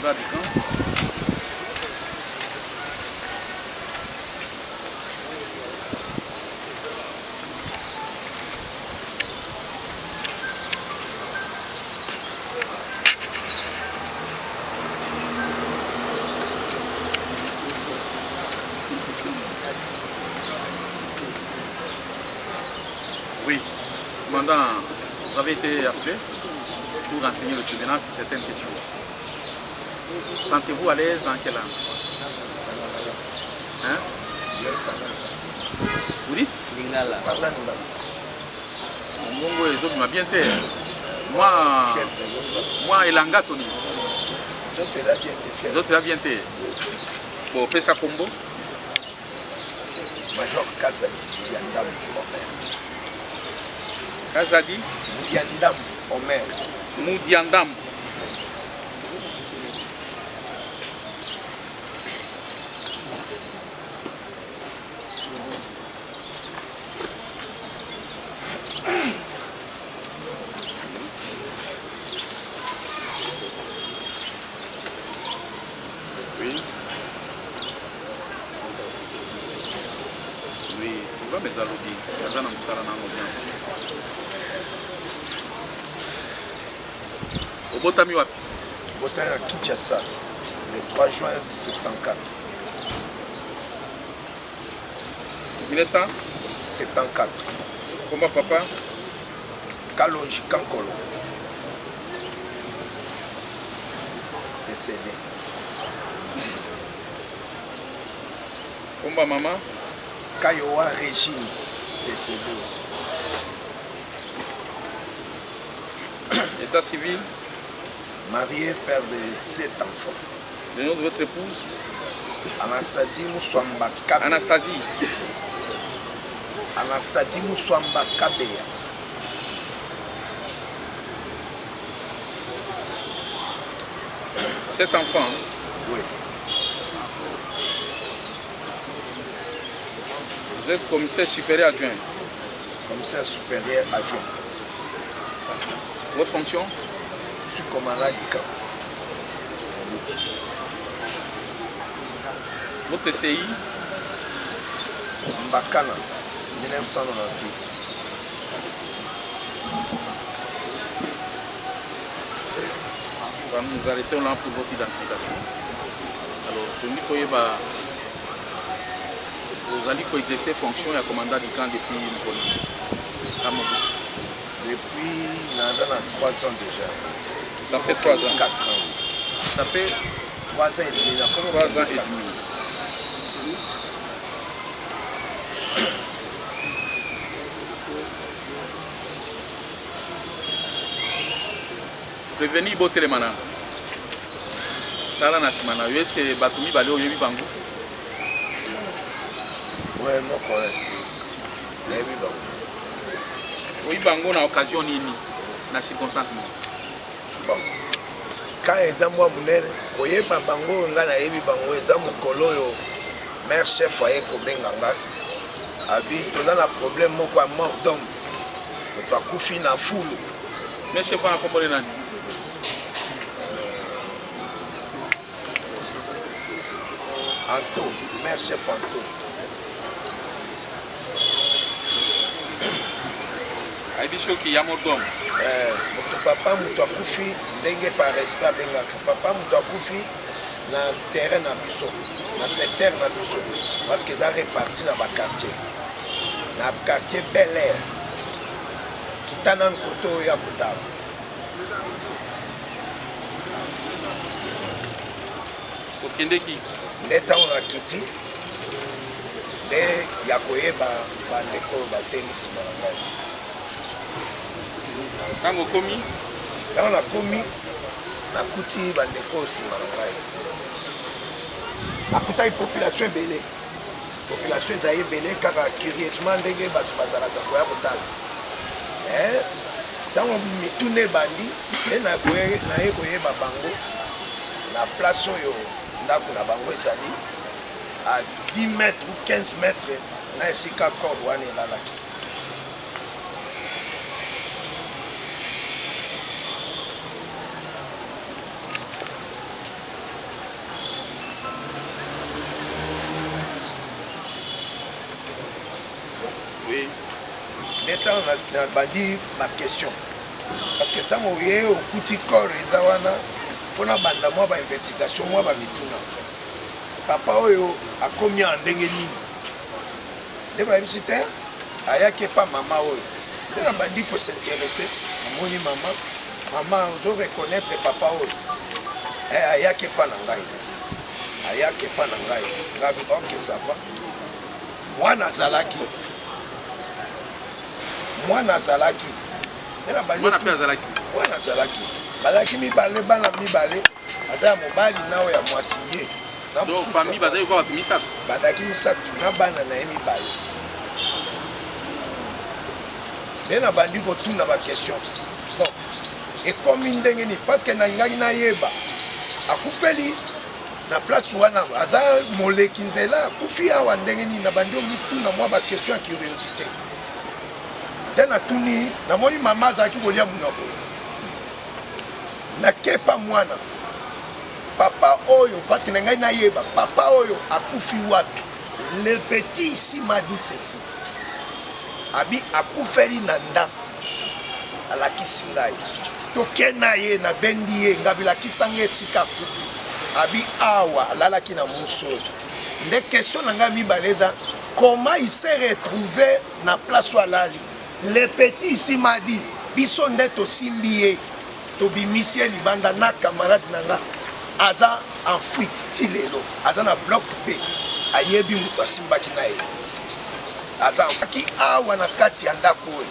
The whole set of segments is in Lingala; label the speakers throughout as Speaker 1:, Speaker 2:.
Speaker 1: commandant du camp. Oui, commandant, vous avez été appelé pour renseigner le tribunal sur certaines questions. Sentez-vous à l'aise dans quelle langue? Hein? Vous dites? Mbongo et autres m'a bien fait. Moi, Elanga Tony. Les autres l'ont bien fait. Bon, Pesa Combo.
Speaker 2: Major Kazadi, Yandam, Omer.
Speaker 1: Kazadi?
Speaker 2: Yandam, Omer.
Speaker 1: Moudiandam. Oui. Oui, tu vas me saluer. Tu vas me saluer. Au Botami wapi?
Speaker 2: Botami à Kinshasa, le 3 juin 74.
Speaker 1: 1974. Comment papa?
Speaker 2: Kalonji Kankolo. Décédé.
Speaker 1: Comment maman?
Speaker 2: Kayowa Régine. Décédé aussi.
Speaker 1: État civil?
Speaker 2: Marié, père de 7 enfants.
Speaker 1: Le nom de votre épouse?
Speaker 2: Anastasie Moussouamba Kabea.
Speaker 1: Anastasie.
Speaker 2: Anastasie Moussouamba Kabea.
Speaker 1: Sept enfants?
Speaker 2: Oui.
Speaker 1: Vous êtes commissaire supérieur adjoint?
Speaker 2: Commissaire supérieur adjoint.
Speaker 1: Votre fonction?
Speaker 2: Je suis commandant du camp.
Speaker 1: Votre CI?
Speaker 2: Mbakana, 1998.
Speaker 1: Nous arrêtons là pour votre identification. Alors, vous allez exercer fonction et commandant du camp depuis une
Speaker 2: Depuis 3 ans déjà.
Speaker 1: Ça fait 3 ans.
Speaker 2: 4 ans.
Speaker 1: Ça fait
Speaker 2: 3 ans et demi.
Speaker 1: 3 ans et demi. Prévenir Botelemana. Tala Nasimana. Est-ce que Batumi Bale au Yebi Bango?
Speaker 2: Oui, non, correct. Yebi Bango.
Speaker 1: Oui, Bango na occasion nini? Na circonstance.
Speaker 2: Bon. Quand eza mwa munene koyeba bango nga na yebi bango eza mokolo oyo maire chef aye kobenga nga abi toza na problème moko ya mort d'homme moto akufi na fulu.
Speaker 1: Mais chef akombole nani?
Speaker 2: Anto, maire chef Anto.
Speaker 1: Aibisho ki ya mort d'homme.
Speaker 2: Moto papa moto akufi ndenge par respect abengaka papa moto akufi na terrain na biso na secteur na biso parce que eza réparti na baquartier na quartier Bel Air kitana nkoto oyo ya kotala
Speaker 1: okendeki
Speaker 2: nde ntango na kiti nde ya koyeba bandeko oyo bateli nsima na ngai
Speaker 1: ntango okomi
Speaker 2: ntango nakomi nakuti bandeko oyo nsima na ngai nakutaki population ebele population ezali ebele kaka curieusement ndenge bato bazalaka koya kotala ntango mituna ebandi nde naye koyeba bango na place oyo ndako na bango ezali à 10 mètres ou 15 mètres na esika corde wana elalaki ntango nabandi baquestion parce que ntango oye okuti corps eza wana mpona banda mwa bainvestigation mwa bamituna papa oyo akomi ya ndenge nini nde bayebisi te ayaki epa mama oyo nde nabandi kosinteresse namoni mama ozo reconnaître papa oyo ayaki epa na ngai ngabi ok ça va mwana azalaki mwana azalaki bazalaki mibale bana mibale aza ya mobali nawe ya mwasi ye bazalaki misato na bana na ye mibale nde na bandi kotuna baquestion bon ekomi ndenge nini parce que nangaki nayeba akufeli na place wana aza moleki nzela akufi awa ndenge nini na bandi omutuna mwa baquestion ya curiosité nde natuni namoni mama azalaki kolia munoko nakepa mwana papa oyo parce que na ngai nayeba papa oyo akufi wapi le petit ici m'a dit ceci abi akufeli na ndako alakisi ngai toke na ye nabendi ye ngabilakisanga esika akufi abi awa alalaki na muso nde question na ngai mibale eza comment il s'est retrouvé na place alali le petit ici m'a dit biso nde tosimbi ye tobimisi ye libanda na camarade na nga aza en fuite ti lelo aza na bloc B ayebi moto asimbaki na ye aza enfaki awa na kati ya ndako oyo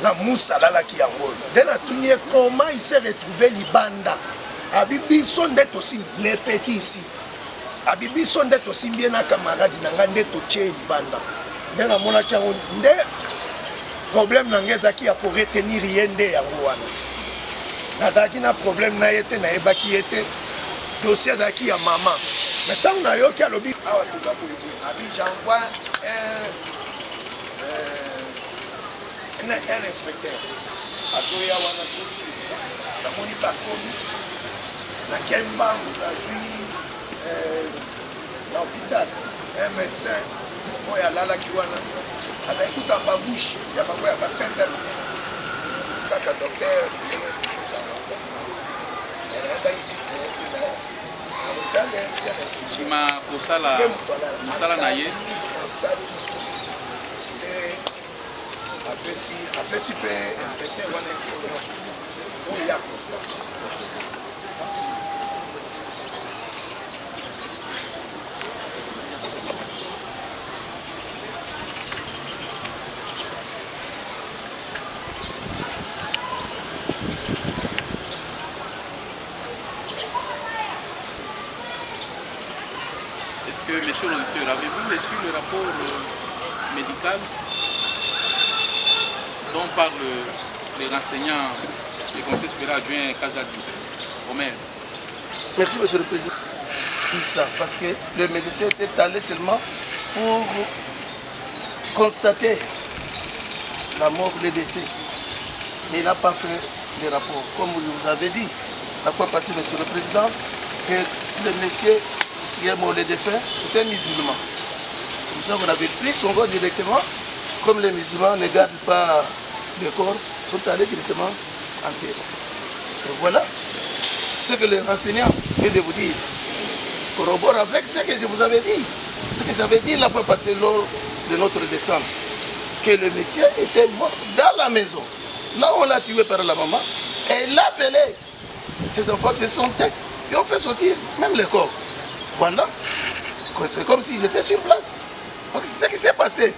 Speaker 2: na musa alalaki yango oyo nde natuni ye comment il s'est retrouvé libanda abi biso nde tosimbi le petit ici abi biso nde tosimbi ye na camarade na nga nde totie ye libanda nde namonaki yango nde problème na ngai ezalaki ya koretenir ye nde yango wana nazalaki na problème na ye te nayebaki ye te dossier azalaki ya mama mais ntango nayoki alobi awa toza boyeboye abi j'envoie un inspecteur azoya wana namoni bakomi nakembango nazwi na hôpital un médecin oyo alalaki wana azali kuta babouche ya bango ya bapembe kaka docteur
Speaker 1: nsima kosala na ye
Speaker 2: apesi mpe inspecteur wana information oyo ya constat.
Speaker 1: Monsieur l'auditeur, avez-vous reçu le rapport médical dont parle les renseignants du Conseil supérieur adjoint Kazadi Omer?
Speaker 3: Merci, Monsieur le Président. Ça, parce que le médecin était allé seulement pour constater la mort, le décès. Mais il n'a pas fait le rapport. Comme je vous avais dit la fois passée, Monsieur le Président, que le monsieur qui est mort le défunt était musulman. Comme ça, on avait pris son corps directement. Comme les musulmans ne gardent pas le corps, ils sont allés directement enterrer. Et voilà ce que les renseignants viennent de vous dire. Corrobore avec ce que je vous avais dit. Ce que j'avais dit la fois passée lors de notre descente. Que le monsieur était mort dans la maison. Là où on l'a tué par la maman. Et l'a appelé. Ces enfants se sont tés. Et on fait sortir même le corps. Voilà. C'est comme si j'étais sur place. Donc c'est ce qui s'est passé.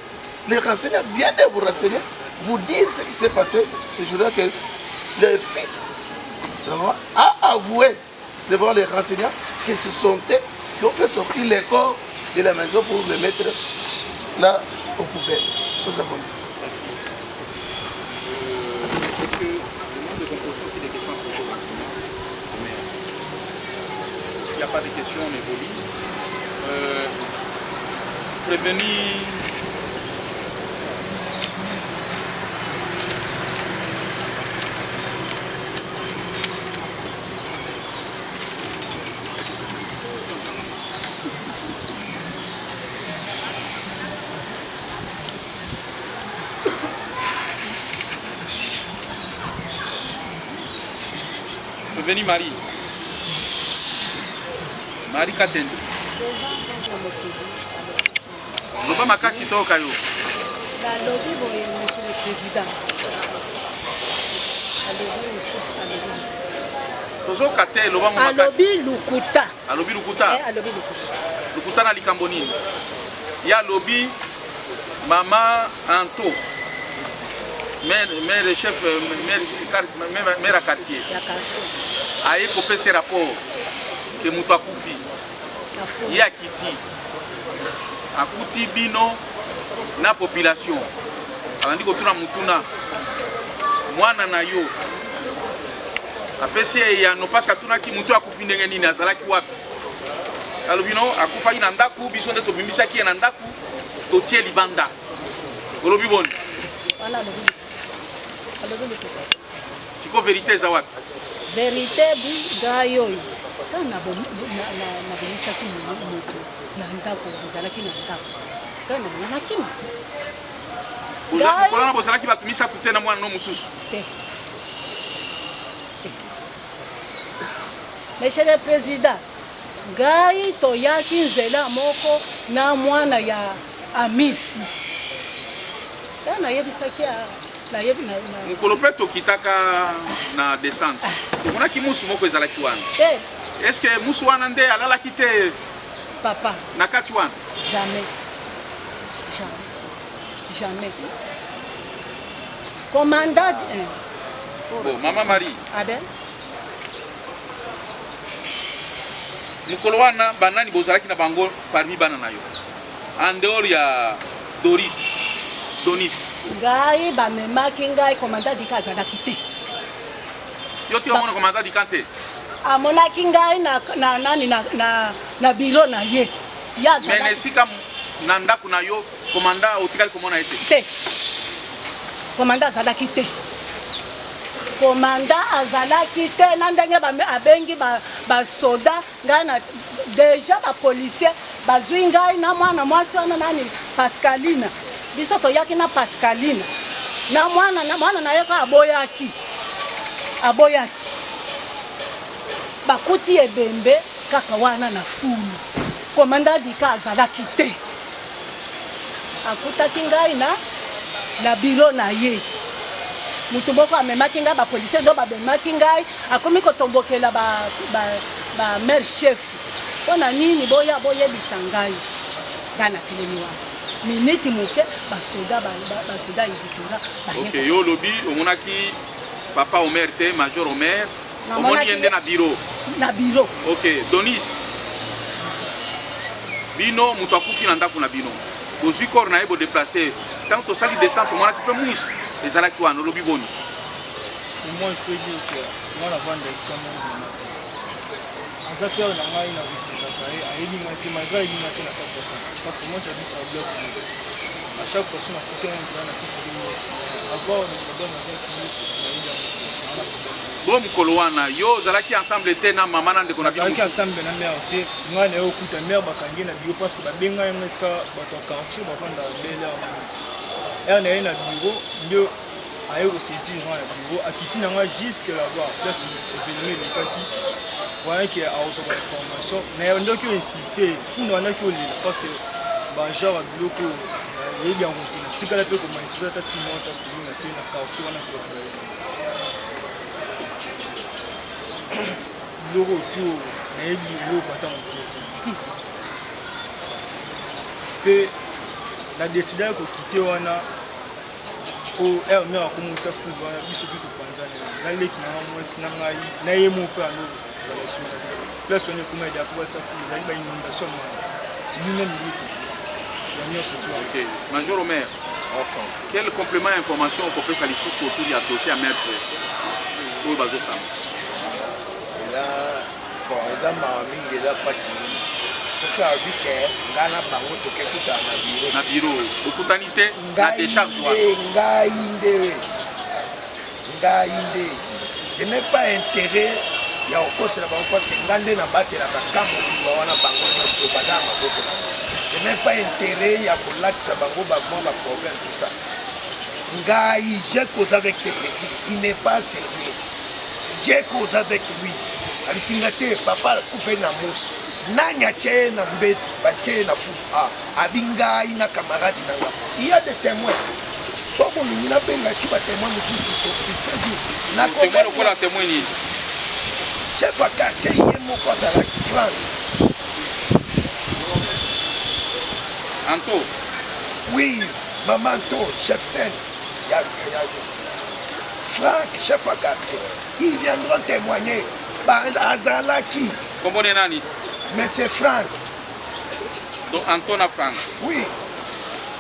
Speaker 3: Les renseignants viennent de vous renseigner, vous dire ce qui s'est passé ce jour-là, que le fils a avoué devant les renseignants qu'ils se sont tés, qui ont fait sortir les corps de la maison pour les mettre là aux poubelles. Nous avons dit.
Speaker 1: Est-ce que le nombre de compositions qui des questions à poser au s'il n'y a pas de questions, on évolue. Prévenir Veni Marie. Marie Katende. Loba makasi toka yo.
Speaker 4: La lobby boye monsieur le président.
Speaker 1: Tozoka te loba mo makasi.
Speaker 4: Alobi lukuta.
Speaker 1: Alobi lukuta.
Speaker 4: Alobi lukuta.
Speaker 1: Lukuta na likambo nini? Ya lobi mama Anto. Maire chef maire à quartier. Aye kopesa rapport ke mutu akufi. Ya kiti. Akuti bino na population. Alandi kotuna mutuna. Mwana na yo. Apesi ya no parce que tuna ki mutu akufi ndenge nini azalaki wapi. Alobino akufa ina ndaku biso nde tobimbisa ki na ndaku totie libanda. Olobi bon.
Speaker 4: Wana alobi.
Speaker 1: Siko vérité za wapi?
Speaker 4: Vérité bu gayo. Na bonisa ki moto na ndako ezalaki na ndako. Kana na kima.
Speaker 1: Kolana bozalaki batumisa tute na mwana no mususu.
Speaker 4: Monsieur le Président, Gai toyaki nzela moko na mwana ya Amisi. Kana yebisaki na yebi na
Speaker 1: mukolo pe tokitaka na descente. Tomonaki musu moko ezalaki wana. Est-ce que musu wana nde alalaki te
Speaker 4: papa
Speaker 1: na kati wana?
Speaker 4: Jamais. Commandant
Speaker 1: bon, Maman Marie.
Speaker 4: Abel.
Speaker 1: Mukolo wana banani bozalaki na bango parmi bana na yo. En dehors ya Donis.
Speaker 4: Ngai bamemaki ngai commandant dika azalaki te.
Speaker 1: Yo ti omona commandant dika te.
Speaker 4: Amonaki ngai na biro na ye.
Speaker 1: Mais sika na ndako na yo commandant otikali komona ete.
Speaker 4: Te. Commandant azalaki te. Commandant azalaki te na ndenge abengi ba soda ngai na déjà ba policier bazwi ngai na mwana mwasi wana nani Pascaline. Biso toyaki na Pascaline. Na mwana na ye ka aboyaki. Bakuti ebembe kaka wana na fulu. Commandant dika azalaki te. Akutaki ngai na biro na ye. Mutu moko amemaki ngai ba policier ndo babemaki ngai akomi kotombokela ba maire chef. Pona nini boyebisa ngai. Gana telemi wana. Minute moke basoda éditora.
Speaker 1: OK, yo lobi omonaki papa Omer te major Omer. Omoni yende na bureau.
Speaker 4: Na bureau.
Speaker 1: OK, Donis. Bino mutu akufi na ndako na bino. Bozwi corps na ye bo déplacer. Tant to sali descente monaki pe mus. Ezalaki wana lobi boni.
Speaker 5: Moi je peux dire que moi la vente d'extrêmement Azapeur na ngai na respectaka ayebi ngai te malgré ayebi ngai te na kati ya parce que moi j'habite à bloc à chaque personne a coûté un grand appuis sur moi avoir le problème avec lui
Speaker 1: bon mukolo wana yo zalaki ensemble te na mama na ndeko na bino
Speaker 5: zalaki ensemble na mère te ngai na yo okuta mère bakangi na bio parce que babenga yango eska bato ya quartier bavanda bele na ye na bureau ndio aye kosaisir ngai na bureau akiti na ngai jusque là-bas place événement elekaki voyant qu'il y a une information, mais on doit insister, on doit parce que les gens ont dit que les gens ont dit que si on a fait comme il faut être si monte pour nous faire la caution on a fait le retour mais il est pas tant que la décider de quitter on a au mais à comment ça fout il se dit de prendre ça là les qui n'ont moins sinon na yemo pas là on est comme il pour ça il y a une inondation nous-mêmes
Speaker 1: OK major Omer quel complément information qu'on peut saluer sur autour du dossier à mettre au bazo ça
Speaker 2: là bon dans ma mingi là pas si ce que a vu que ngana bango to ke tuta na
Speaker 1: bureau okutanite na décharge
Speaker 2: ngainde je n'ai pas intérêt ya okosela bango parce que ngande na batela bakambo wana bango nyonso bada maboko je n'ai pas intérêt ya kolakisa bango ba problème tout ça ngai j'ai causé avec ces petits il n'est pas sérieux j'ai causé avec lui. Alisingaté, papa, coupé na mousse. Nanya tché na mbé, tché na fou. Abinga, ina camarade nanga. Il y a des témoins. Soit bon, il n'y a pas de témoins,
Speaker 1: témoin de quoi la témoigne?
Speaker 2: Chef à quartier, il y a mon poste à la France.
Speaker 1: Anto?
Speaker 2: Oui, maman Anto, chef ten. Franck, chef à quartier. Ils viendront témoigner. Azalaki.
Speaker 1: Comment est nani?
Speaker 2: Mais c'est Franck.
Speaker 1: Donc Anton a Franck.
Speaker 2: Oui.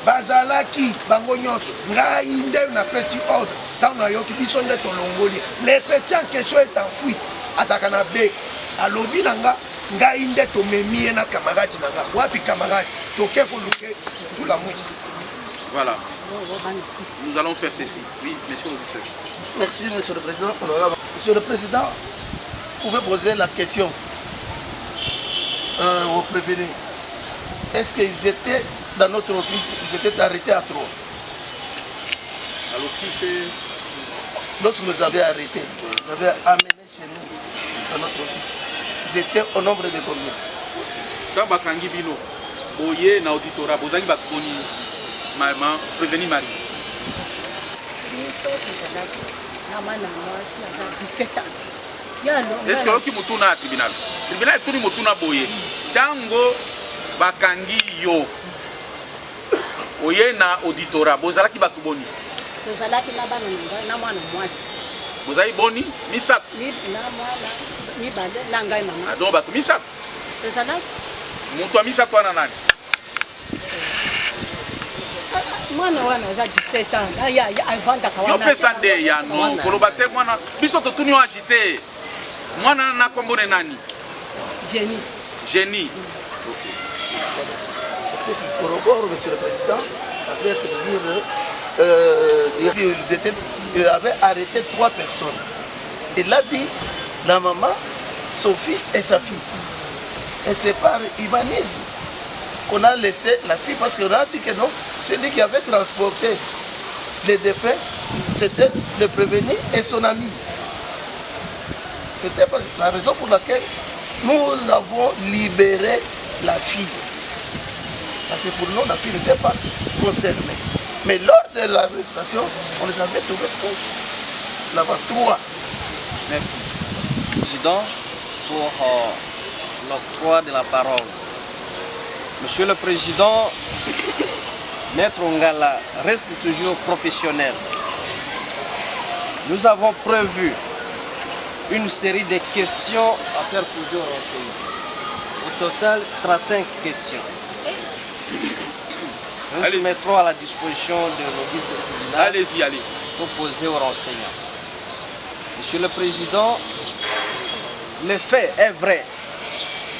Speaker 2: Bazalaki, bango nyonso. Ngai nde na pesi ordre. Tant na yoki biso nde tolongoli. Les petits en question est en fuite. Ataka na be. Alobi nanga ngai nde tomemi na camarade nanga. Wapi camarade? Toke koluke tout la mousse.
Speaker 1: Voilà. Nous allons faire ceci. Oui, monsieur l'auditeur.
Speaker 3: Merci, monsieur le président. Monsieur le président, vous pouvez poser la question aux prévenus. Est-ce qu'ils étaient dans notre office, ils étaient arrêtés à trop?
Speaker 1: À l'office.
Speaker 3: Lorsque vous avez arrêté, vous avez amené chez nous, dans notre office, ils étaient au nombre de combien?
Speaker 1: Quand bakangi bino, boye na auditorat, bozangi bakoni maman prévenu mari. Est-ce que oki mutuna à tribunal? Tribunal est tout mutuna boye. Tango bakangi yo. Oye na auditorat, bozalaki batu boni.
Speaker 4: Bozalaki na bana na mwana mwasi.
Speaker 1: Bozali boni misat.
Speaker 4: Na mwana ni bande na ngai mama.
Speaker 1: Donc batu misat.
Speaker 4: Bozalaki
Speaker 1: Mutu wa misat wana nani?
Speaker 4: mwana wana za 17 ans. Ya avanda kawana.
Speaker 1: Yo pesa de ya no kolobate mwana biso to tuni agité. Mwana na kombone nani?
Speaker 3: Jenny.
Speaker 1: Jenny.
Speaker 3: C'est qui corrobore, monsieur le président, avec dire ils avaient arrêté 3 personnes. Il a dit, la maman, son fils et sa fille. Et c'est par humanisme qu'on a laissé la fille, parce qu'on a dit que non, celui qui avait transporté les défunts, c'était le prévenu et son ami. C'était la raison pour laquelle nous avons libéré la fille. Parce que pour nous, la fille n'était pas concernée. Mais lors de l'arrestation, on les avait trouvés là-bas 3.
Speaker 6: Merci. Président, pour l'octroi de la parole. Monsieur le Président, Maître Ngala reste toujours professionnel. Nous avons prévu une série de questions à faire poser aux renseignants. Au total, 35 questions. Nous soumettrons à la disposition de l'office de tribunal.
Speaker 1: Allez-y, allez.
Speaker 6: Pour poser aux renseignants. Monsieur le Président, le fait est vrai.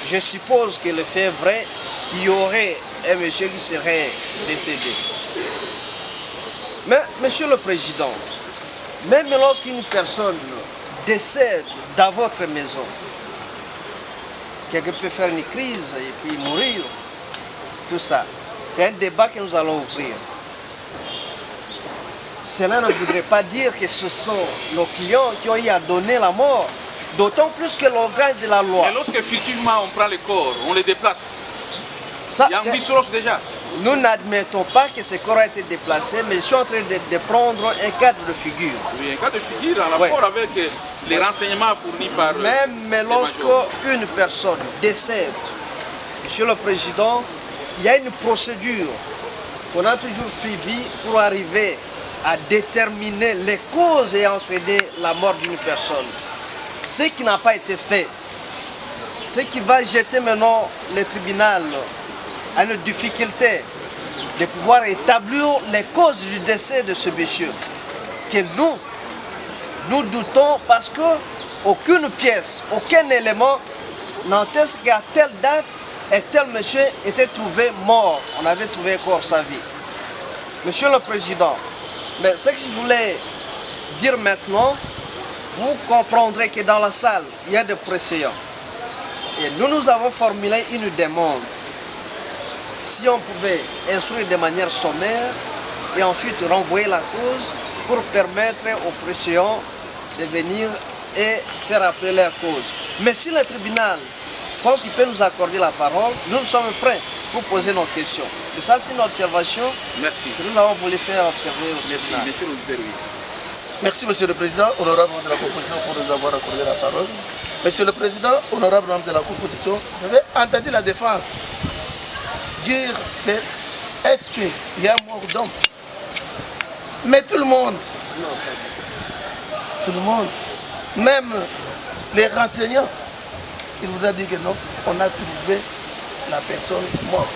Speaker 6: Je suppose que le fait est vrai. Il y aurait un monsieur qui serait décédé. Mais, Monsieur le Président, même lorsqu'une personne décède dans votre maison, quelqu'un peut faire une crise et puis mourir, tout ça. C'est un débat que nous allons ouvrir. Cela ne voudrait pas dire que ce sont nos clients qui ont eu à donner la mort, d'autant plus que l'organe de la loi.
Speaker 1: Et lorsque effectivement on prend le corps, on les déplace.
Speaker 6: Ça,
Speaker 1: il y a un bisouroche déjà.
Speaker 6: Nous n'admettons pas que ce corps a été déplacé, mais je suis en train de prendre un cadre de figure.
Speaker 1: Oui, un cadre de figure en rapport avec les renseignements fournis par...
Speaker 6: Même lorsque une personne décède, Monsieur le Président, il y a une procédure qu'on a toujours suivie pour arriver à déterminer les causes ayant entraîné la mort d'une personne. Ce qui n'a pas été fait, ce qui va jeter maintenant le tribunal à une difficulté de pouvoir établir les causes du décès de ce monsieur, que nous doutons parce que aucune pièce, aucun élément n'atteste qu'à telle date et tel monsieur était trouvé mort. On avait trouvé corps sa vie. Monsieur le Président, mais ce que je voulais dire maintenant, vous comprendrez que dans la salle, il y a des précédents. Et nous avons formulé une demande. Si on pouvait instruire de manière sommaire et ensuite renvoyer la cause pour permettre aux précédents de venir et faire appeler leur cause. Mais si le tribunal pense qu'il peut nous accorder la parole, nous sommes prêts pour poser nos questions. Et ça, c'est une observation que nous avons voulu faire observer au tribunal.
Speaker 3: Merci, Monsieur le Président, honorable membre de la composition, pour nous avoir accordé la parole. Monsieur le Président, honorable membre de la composition, je vais entendre la défense dire est-ce qu'il y a mort d'homme? Mais tout le monde, même les renseignants, il vous a dit que non, on a trouvé la personne morte.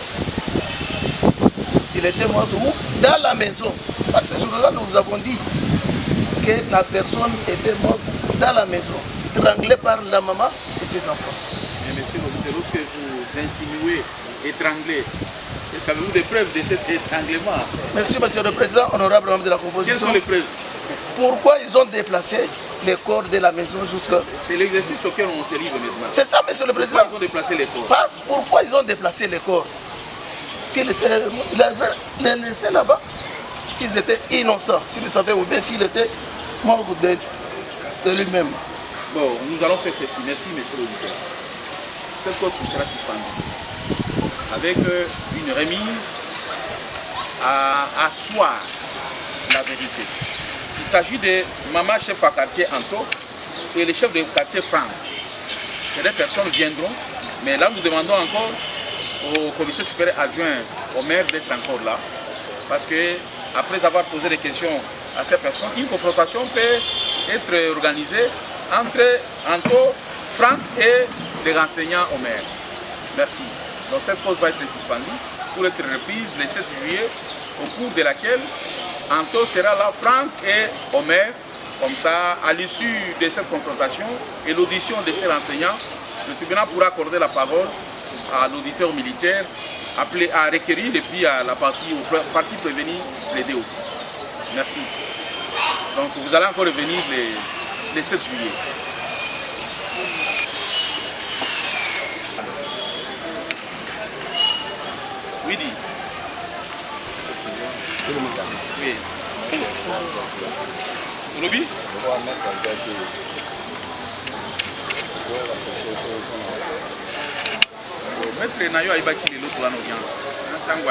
Speaker 3: Il était mort où? Dans la maison. Parce que ce jour-là, nous vous avons dit que la personne était morte dans la maison, étranglée par la maman et ses enfants.
Speaker 1: Mais monsieur le lorsque vous insinuez étranglé, avez-vous des preuves de cet étranglement?
Speaker 3: Merci, Monsieur le Président, honorable membre de la composition.
Speaker 1: Quelles sont les preuves?
Speaker 3: Pourquoi ils ont déplacé les corps de la maison jusqu'à...
Speaker 1: C'est l'exercice auquel on se livre maintenant.
Speaker 3: C'est ça, Monsieur le Président.
Speaker 1: Pourquoi ils ont déplacé les corps?
Speaker 3: Pourquoi ils ont déplacé les corps? S'il avait les laissé là-bas, s'ils étaient innocents, s'ils savaient ou bien s'il était mort de lui-même.
Speaker 1: Bon, nous allons faire ceci. Merci, monsieur l'auditeur. Cette cause sera suspendue avec une remise à asseoir la vérité. Il s'agit de maman chef à quartier Anto et le chef de quartier Franck. Ces deux personnes viendront, mais là nous demandons encore au commissaire supérieur adjoint au maire d'être encore là, parce que après avoir posé des questions à ces personnes, une confrontation peut être organisée entre Anto, Franck et les renseignants au maire. Merci. Donc cette cause va être suspendue pour être reprise le 7 juillet, au cours de laquelle Anto sera là, Franck et Omer. Comme ça, à l'issue de cette confrontation et l'audition de ces renseignants, le tribunal pourra accorder la parole à l'auditeur militaire, appelé à requérir et puis à la partie prévenue plaider aussi. Merci. Donc vous allez encore revenir le 7 juillet. Oui, dit. Oui. Lobby? Maître Nayo a évacué l'autre en audience. En tant que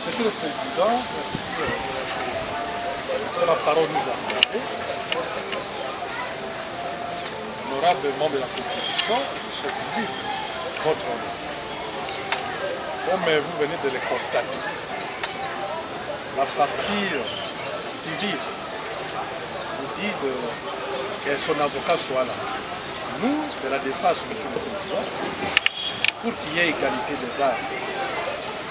Speaker 7: Monsieur le Président, merci pour la parole nous a accordée. Honorable membre de la Constitution, M. Public, votre honneur. Comme vous venez de le constater, la partie civile vous dit que son avocat soit là. Nous, de la défense, M. le Président, pour qu'il y ait égalité des armes,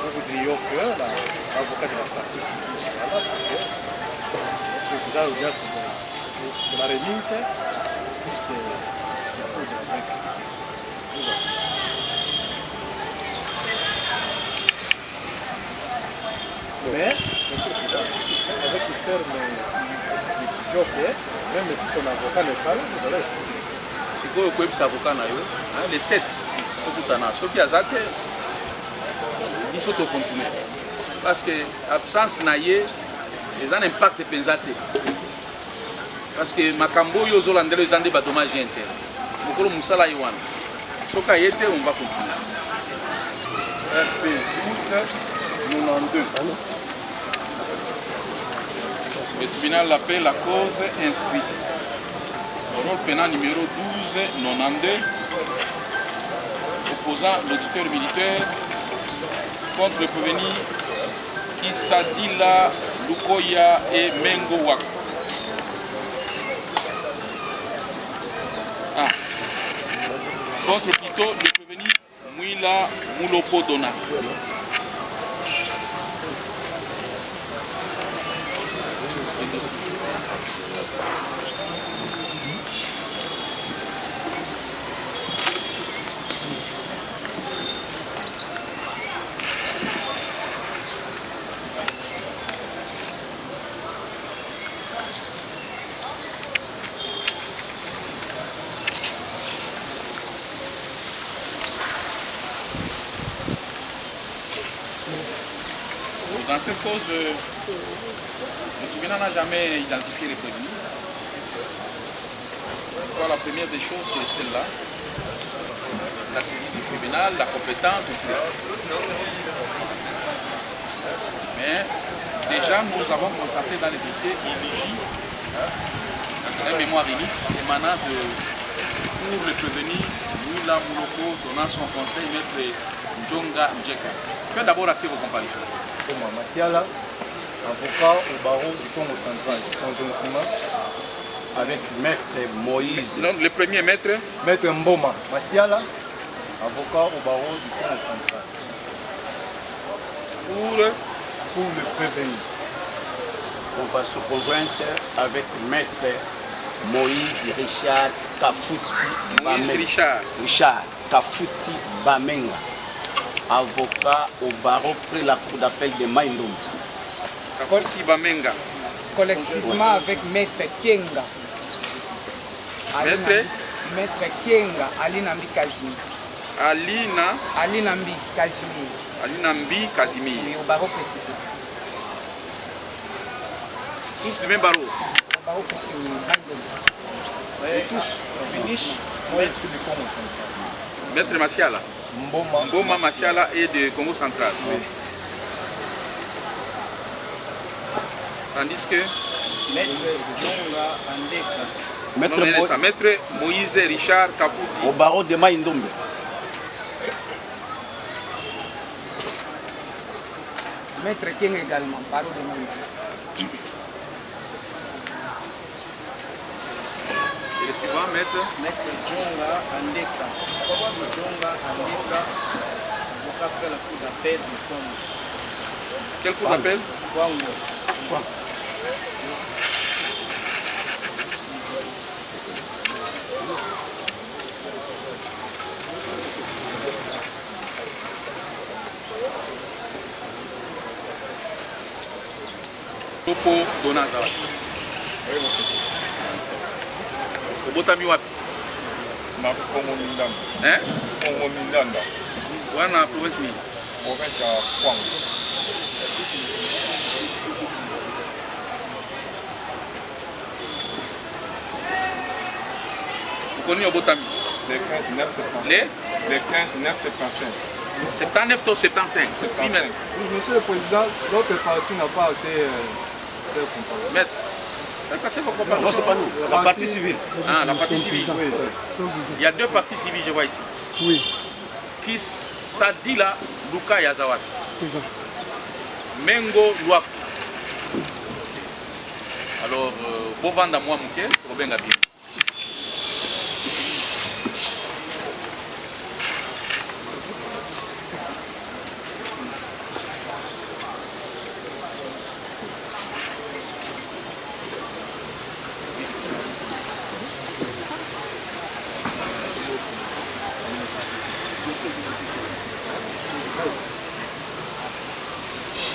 Speaker 7: nous voudrions que l'avocat de la partie civile soit là, parce que je vous ai audience de la remise puisse découdre avec nous. Mais, monsieur le Président, avec une ferme décision que, même si son avocat n'est pas là, vous allez expliquer.
Speaker 1: Si vous avez un avocat, les 7, ceux qui ont été, ils sont continuer. Parce que l'absence naïe, ils ont un impact pesante. Parce que Makambo, ils ont des dommages internes. Nous avons Moussala Iwan. Ce qui a été, on va continuer.
Speaker 7: RP 12, 92.
Speaker 1: Le tribunal l'appelle la cause inscrite. Le rôle pénal numéro 12, 92, opposant l'auditeur militaire contre le prévenu Isadila Lukoya et Mengo Wak. Contre plutôt le prévenu Mouila Moulopo Dona. dans cette cause, le tribunal n'a jamais identifié les prévenus. La première des choses, c'est celle-là. La saisie du tribunal, la compétence, etc. Mais déjà, nous avons constaté dans les dossiers IVJ, un mémoire unique émanant de, pour le prévenu, Mula Mouloko, donnant son conseil, maître Njonga Njeka. Faites d'abord acter vos comparaisons.
Speaker 8: Masiala, avocat au barreau du Congo central, conjointement avec maître Moïse.
Speaker 1: Donc le premier maître,
Speaker 8: Maître Mboma Masiala, avocat au barreau du Congo central. Pour le prévenu.
Speaker 9: Compassion conjointe avec maître Moïse Richard Kafouti Bamenga. Richard Kafouti Bamenga, avocat au barreau près la cour d'appel de Maïndoum.
Speaker 1: Kafouti Bamenga.
Speaker 10: Collectivement avec maître Kenga. Maître Kenga, Alinambi Kazimir. Alinambi Kazimir.
Speaker 1: Alinambi Kazimir.
Speaker 10: Oui, au barreau précipité.
Speaker 1: Tous du même barreau.
Speaker 10: Au barreau précipité,
Speaker 1: Et tous finissent. Maître Masiala. Mboma Masiala et de Congo central. Oui. Tandis que Maître Moïse Richard Kafouti
Speaker 9: au barreau de Maïndombe.
Speaker 10: Maître King également, barreau de Maïndombe.
Speaker 1: Et le suivant, maître
Speaker 10: Djonga Andeka. Djonga Andeka, avocat après la cour d'appel du Congo.
Speaker 1: Quelle cour d'appel?
Speaker 10: Congo.
Speaker 1: Topo Donaza. Obotami wapi?
Speaker 7: Na Kongo Mindanda.
Speaker 1: Hein?
Speaker 7: Kongo Mindanda.
Speaker 1: Wana province ni?
Speaker 7: Province ya Kwango.
Speaker 1: Vous connaissez Obotami?
Speaker 7: Les 15 975. Les 15 975.
Speaker 1: 79 ou 75?
Speaker 8: Monsieur le Président, notre parti n'a pas été
Speaker 1: Maître,
Speaker 9: non, c'est pas nous, la partie civile.
Speaker 1: Ah, la partie civile.
Speaker 8: Oui.
Speaker 1: Il y a deux parties civiles, je vois ici.
Speaker 8: Oui.
Speaker 1: Qui s'adit là, Luka Yazawat. Mengo Luaku. Alors, Bovanda Mouamouke, Robin Gabi.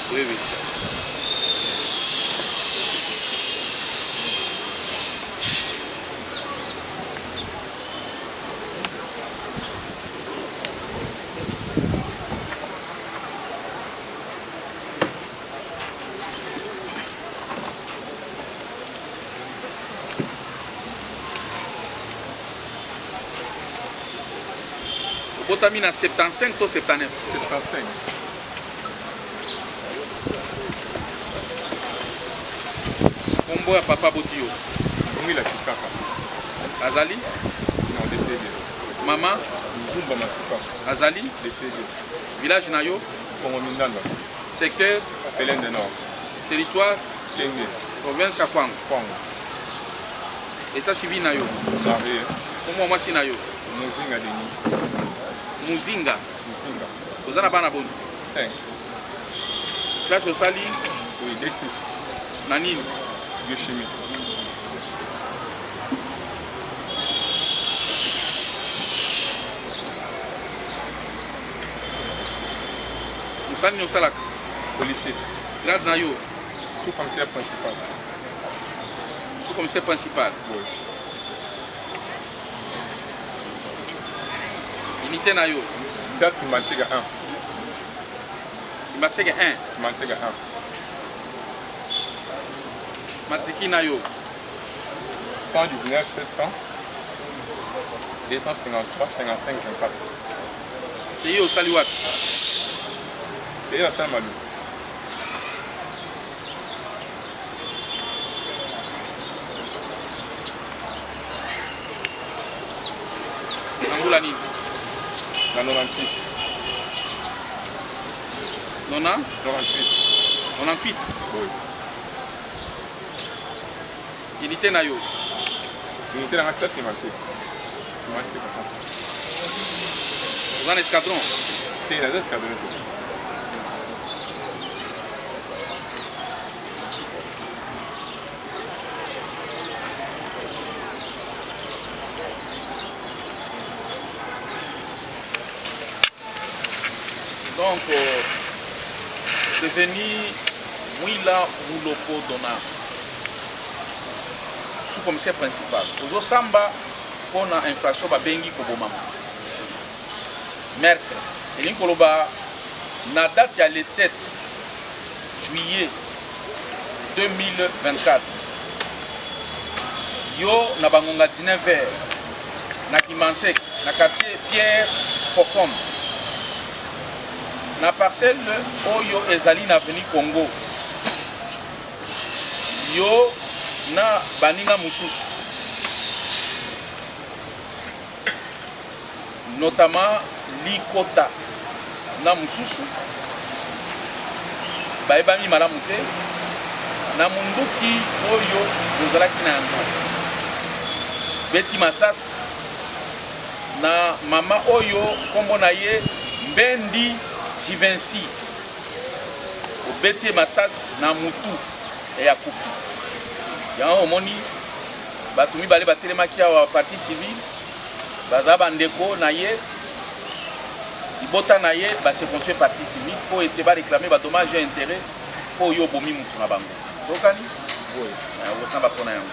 Speaker 1: Oui, oui. Botamina 75 ou 79?
Speaker 7: 75.
Speaker 1: Combo ya Papa Botio.
Speaker 7: Ngila Kikaka.
Speaker 1: Azali?
Speaker 7: Non, décédé.
Speaker 1: Maman?
Speaker 7: Nzumba Matuka.
Speaker 1: Azali?
Speaker 7: Décédé.
Speaker 1: Village Nayo?
Speaker 7: Kongo Mindanda.
Speaker 1: Secteur?
Speaker 7: Pélène de Nord.
Speaker 1: Territoire?
Speaker 7: Kenge.
Speaker 1: Province ya Kwango.
Speaker 7: Kwango.
Speaker 1: État civil Nayo?
Speaker 7: Marié.
Speaker 1: Comment moi si Nayo?
Speaker 7: Muzinga Denis.
Speaker 1: Muzinga?
Speaker 7: Muzinga.
Speaker 1: Vous en avez bana boni?
Speaker 7: 5.
Speaker 1: Classe au Sali?
Speaker 7: Oui, D6.
Speaker 1: Nanine?
Speaker 7: Biochimie.
Speaker 1: Musani Osalak?
Speaker 7: Policier.
Speaker 1: Grade Nayo?
Speaker 7: Sous-commissaire principal.
Speaker 1: Sous-commissaire principal?
Speaker 7: Oui.
Speaker 1: Unité Nayo?
Speaker 7: Cercle Matiga 1.
Speaker 1: Kimbaseke 1.
Speaker 7: Kimbaseke 1.
Speaker 1: Matiki na yo.
Speaker 7: 119 700. 253 55 24.
Speaker 1: C'est yo Saliwat.
Speaker 7: C'est la salle Malou.
Speaker 1: Angoula ni.
Speaker 7: La 98.
Speaker 1: Nona
Speaker 7: 98.
Speaker 1: 98.
Speaker 7: Oui.
Speaker 1: Unité na yo.
Speaker 7: Unité na 7 Kimbaseke. Kimbaseke 50.
Speaker 1: Vous en escadron.
Speaker 7: C'est la escadron.
Speaker 1: Donc, devenu Mouila Moulopo Dona, sous-commissaire principal. Ozo Samba, pour une infraction, Bengi Kobomam. Mercredi. Et l'Inkoloba, la date, il y a le 7 juillet 2024. Yo, na bangonga 19h, na Kimbaseke, na quartier Pierre Focom. Na parcelle Oyo Ezali na Avenue Congo. Yo na baninga mususu. Notamment Likota na mususu. Baebami malamu te. Na munduki Oyo ozalaki na yango. Beti Masas na mama Oyo kombo na ye Mbendi Jivensi Obeti Masas na mutu ya kufi. Yango omoni batu mibale batelemaki wa partie civile baza bandeko na ye ibota na ye se construire partie civile pour ete ba réclamer ba dommage et intérêt pour yo bomi mutu na bango. Tokani? Oui. Osamba pona yango.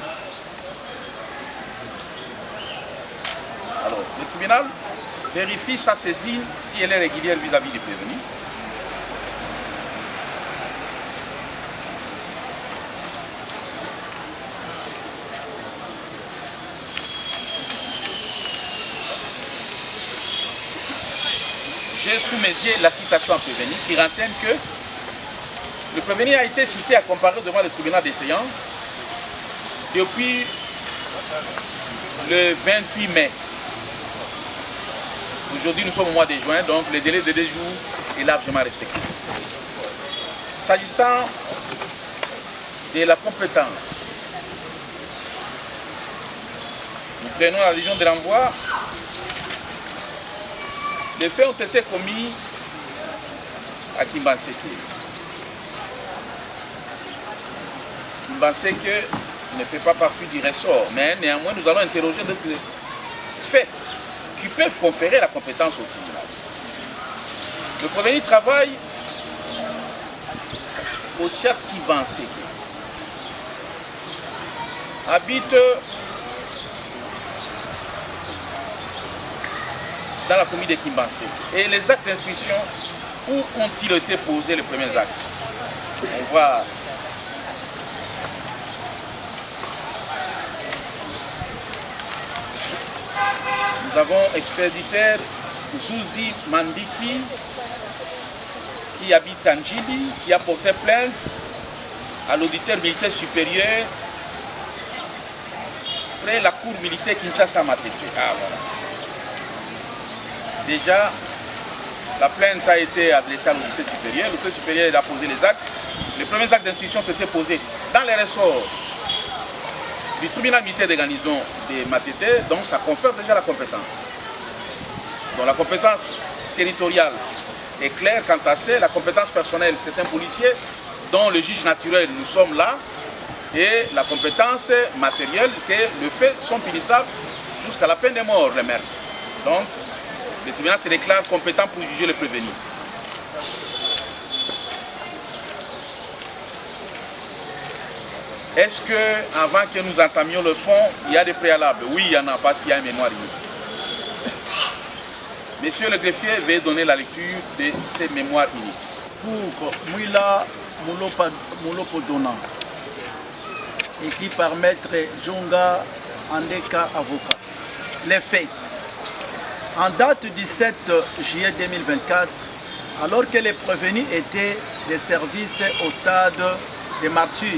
Speaker 1: Alors, le tribunal vérifie sa saisine si elle est régulière vis-à-vis du prévenu. J'ai sous mes yeux la citation à prévenu qui renseigne que le prévenu a été cité à comparer devant le tribunal des séances depuis le 28 mai. Aujourd'hui, nous sommes au mois de juin, donc le délai de 2 jours est largement respecté. S'agissant de la compétence, nous prenons la région de l'envoi. Les faits ont été commis à Kimbaseke. Kimbaseke ne fait pas partie du ressort, mais néanmoins, nous allons interroger d'autres faits qui peuvent conférer la compétence au tribunal. Le prévenu travaille au CIAT Kimbaseke. Habite dans la commune de Kimbaseke. Et les actes d'instruction, où ont-ils été posés les premiers actes? On voit nous avons expéditeur Zouzi Mandiki qui habite en Djili, qui a porté plainte à l'auditeur militaire supérieur près la cour militaire Kinshasa Matete. Ah, voilà. Déjà, la plainte a été adressée à l'autorité supérieure. L'autorité supérieure a posé les actes. Les premiers actes d'instruction ont été posés dans les ressorts du tribunal militaire de garnison de Matete, donc ça confère déjà la compétence. Donc la compétence territoriale est claire quant à ça. La compétence personnelle, c'est un policier dont le juge naturel, nous sommes là. Et la compétence matérielle, que les faits sont punissables jusqu'à la peine de mort, les meurtres. Donc, le tribunal se déclare compétent pour juger le prévenu. Est-ce que, avant que nous entamions le fond, il y a des préalables? Oui, il y en a, parce qu'il y a une mémoire unique. Monsieur le greffier, veuillez donner la lecture de ces mémoires uniques.
Speaker 10: pour Mouila Moulopodona, écrit par Maître Djonga Andeka, avocat. Les faits. En date du 7 juillet 2024, alors que les prévenus étaient des services au stade des martyrs,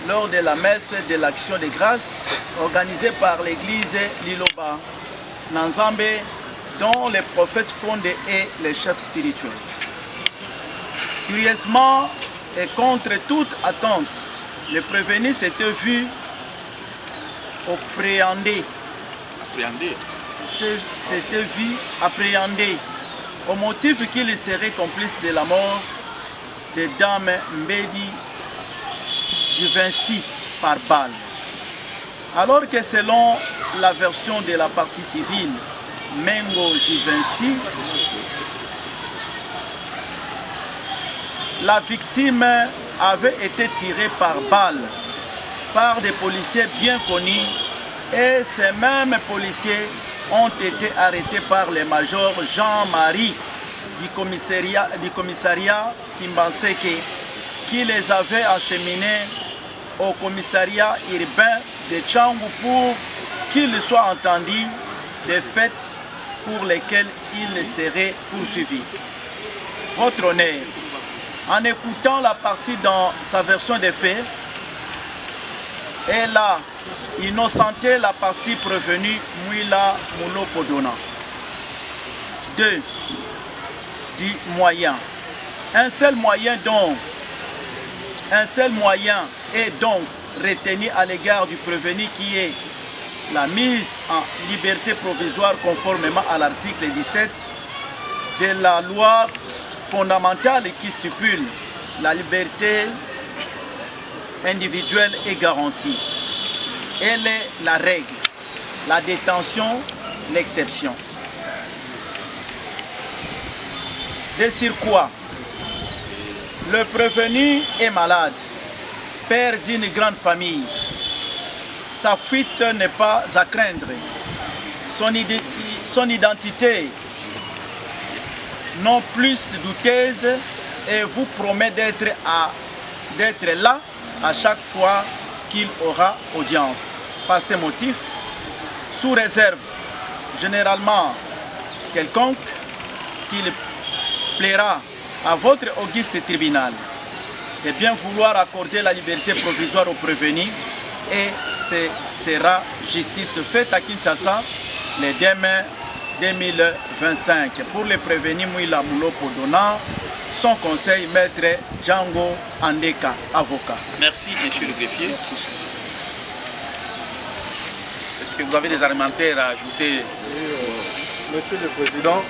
Speaker 10: lors de la messe de l'action de grâce organisée par l'église Liloba, Nanzambe, dont le prophète Konde est le chef spirituel. Curieusement et contre toute attente, les prévenus s'étaient vus appréhendés. S'était vu appréhendé au motif qu'il serait complice de la mort de Dame Mbedi du Vinci par balle. Alors que selon la version de la partie civile, Mengo Givenchy, la victime avait été tirée par balle par des policiers bien connus et ces mêmes policiers ont été arrêtés par le major Jean-Marie du commissariat Kimbanseke qui les avait acheminés au commissariat urbain de Tchangou pour qu'ils soient entendus des faits pour lesquels ils seraient poursuivis. Votre honneur, en écoutant la partie dans sa version des faits, elle a innocenté la partie prévenue Mouila Moulopodona. 2. Du moyen. Un seul moyen est donc retenu à l'égard du prévenu qui est la mise en liberté provisoire conformément à l'article 17 de la loi fondamentale qui stipule la liberté individuelle est garantie. Elle est la règle, la détention, l'exception. De surcroît, le prévenu est malade, père d'une grande famille. Sa fuite n'est pas à craindre. Son identité non plus douteuse et vous promet d'être là à chaque fois qu'il aura audience. Par ces motifs, sous réserve généralement quelconque qu'il plaira à votre auguste tribunal de bien vouloir accorder la liberté provisoire aux prévenus et ce sera justice faite à Kinshasa le 2 mai 2025. Pour les prévenus Mouila Moulopodona, son conseil, maître Django Andeka, avocat.
Speaker 1: Merci, monsieur le greffier. Est-ce que vous avez des argumentaires à ajouter?
Speaker 8: Monsieur le Président,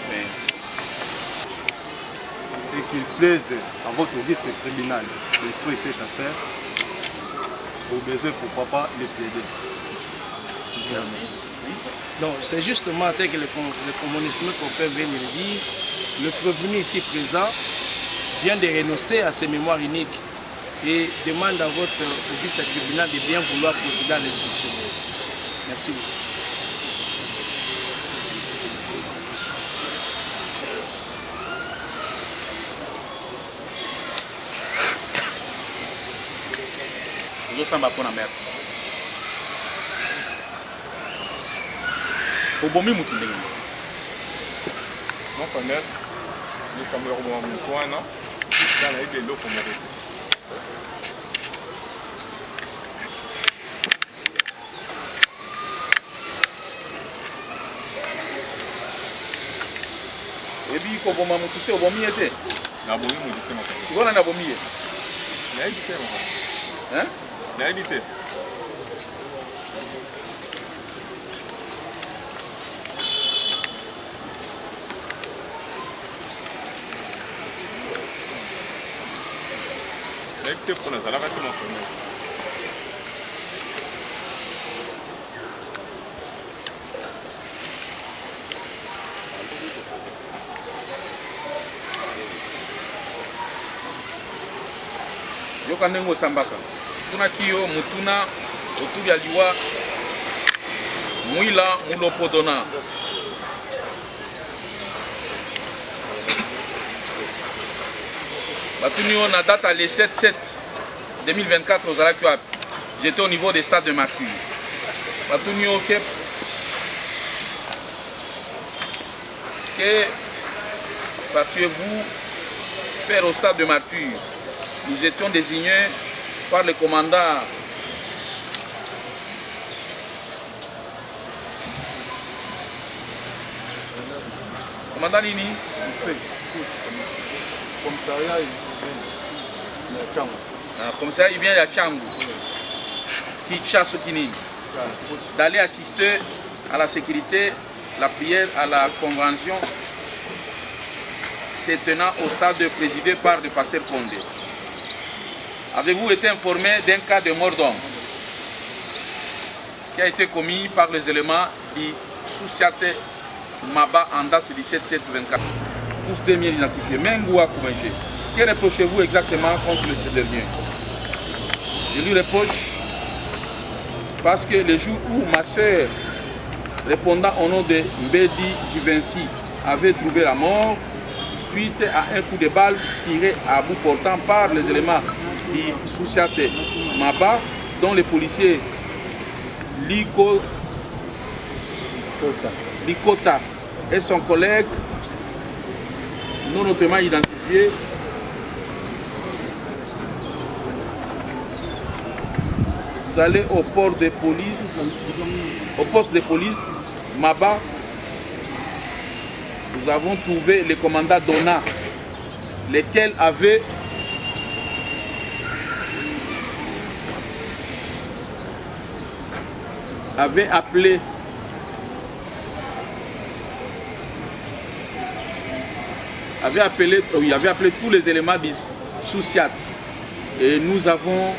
Speaker 8: et qu'il plaise à votre auguste tribunal d'instruire cette affaire, au besoin pour papa les plaider.
Speaker 6: Donc c'est justement tel que le communisme qu'on fait venir le dire, le prévenu ici présent vient de renoncer à ses mémoires uniques et demande à votre auguste tribunal de bien vouloir procéder à l'instruction. Merci beaucoup.
Speaker 1: Samba pona mer. Obomi mutu ndenge.
Speaker 7: Non pas net. Ni kamera bo mutu wana. Sika na ibe loko mo.
Speaker 1: Ebi ko boma mutu te obomi ete.
Speaker 7: Na bomi mutu te mako.
Speaker 1: Ngona na bomi.
Speaker 7: Na ibe te mako.
Speaker 1: Hein?
Speaker 7: Na ibe te. Te pour nous aller avec mon frère.
Speaker 1: Yoka nengo sambaka. Tuna kiyo mutuna otubi aliwa Mouila Moulopodona. On a date à le 7-7 2024 aux Alakuap. J'étais au niveau des stades de Mercure. Que partiez-vous faire au stade de Mercure? Nous étions désignés par le commandant Nini? Commissariat il vient à Tchangou qui chasse Kinini d'aller assister à la sécurité, la prière, à la convention se tenant au stade présidé par le pasteur Condé. Avez-vous été informé d'un cas de mort d'homme qui a été commis par les éléments du Soussiate Maba en date du 7-7-24? Tous deux bien identifiés. Mengoua Koumenché. Que reprochez-vous exactement contre ce dernier? Je lui reproche parce que le jour où ma soeur, répondant au nom de Mbedi Juvenci, avait trouvé la mort suite à un coup de balle tiré à bout portant par les éléments du Soussiate Maba, dont les policiers Likota et son collègue non notamment identifiés vous allez au poste de police Maba. Nous avons trouvé le commandant Donna, lequel avait appelé tous les éléments du Soussiate. Et nous avons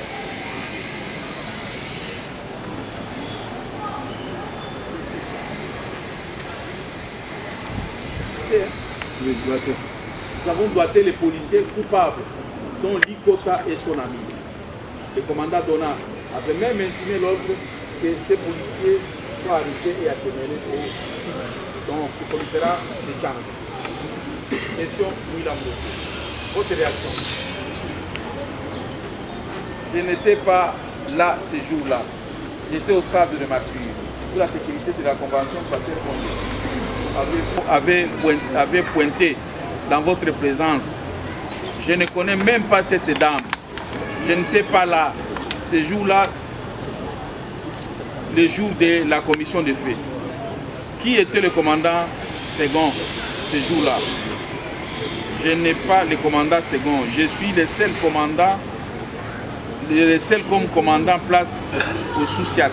Speaker 1: doigté les policiers coupables, dont Likota et son ami. Le commandant Donna avait même intimé l'ordre que ces policiers soient arrêtés et atténués au commissariat de Tchangou. Question William Boko. Votre réaction? Je n'étais pas là ce jour-là. J'étais au stade de Mercure pour la sécurité de la convention passée avait pointé dans votre présence. Je ne connais même pas cette dame. Je n'étais pas là ce jour-là, le jour de la commission de faits. Qui était le commandant second ce jour-là? Je n'ai pas le commandant second. Je suis le seul commandant, le seul comme commandant place au Soussiate.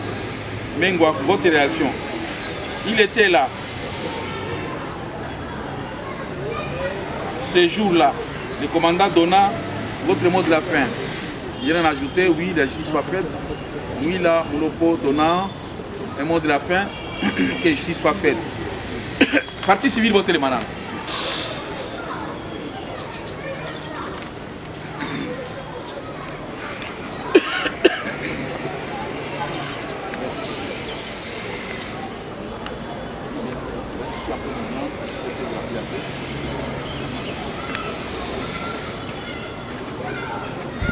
Speaker 1: Mengwa, votre réaction? Il était là. Ce jour-là, le commandant Donna, votre mot de la fin. Il en a ajouté, oui, la justice soit faite. Oui, là, Moulopo Donna, un mot de la fin, que la justice soit faite. Partie civile, votre les madame.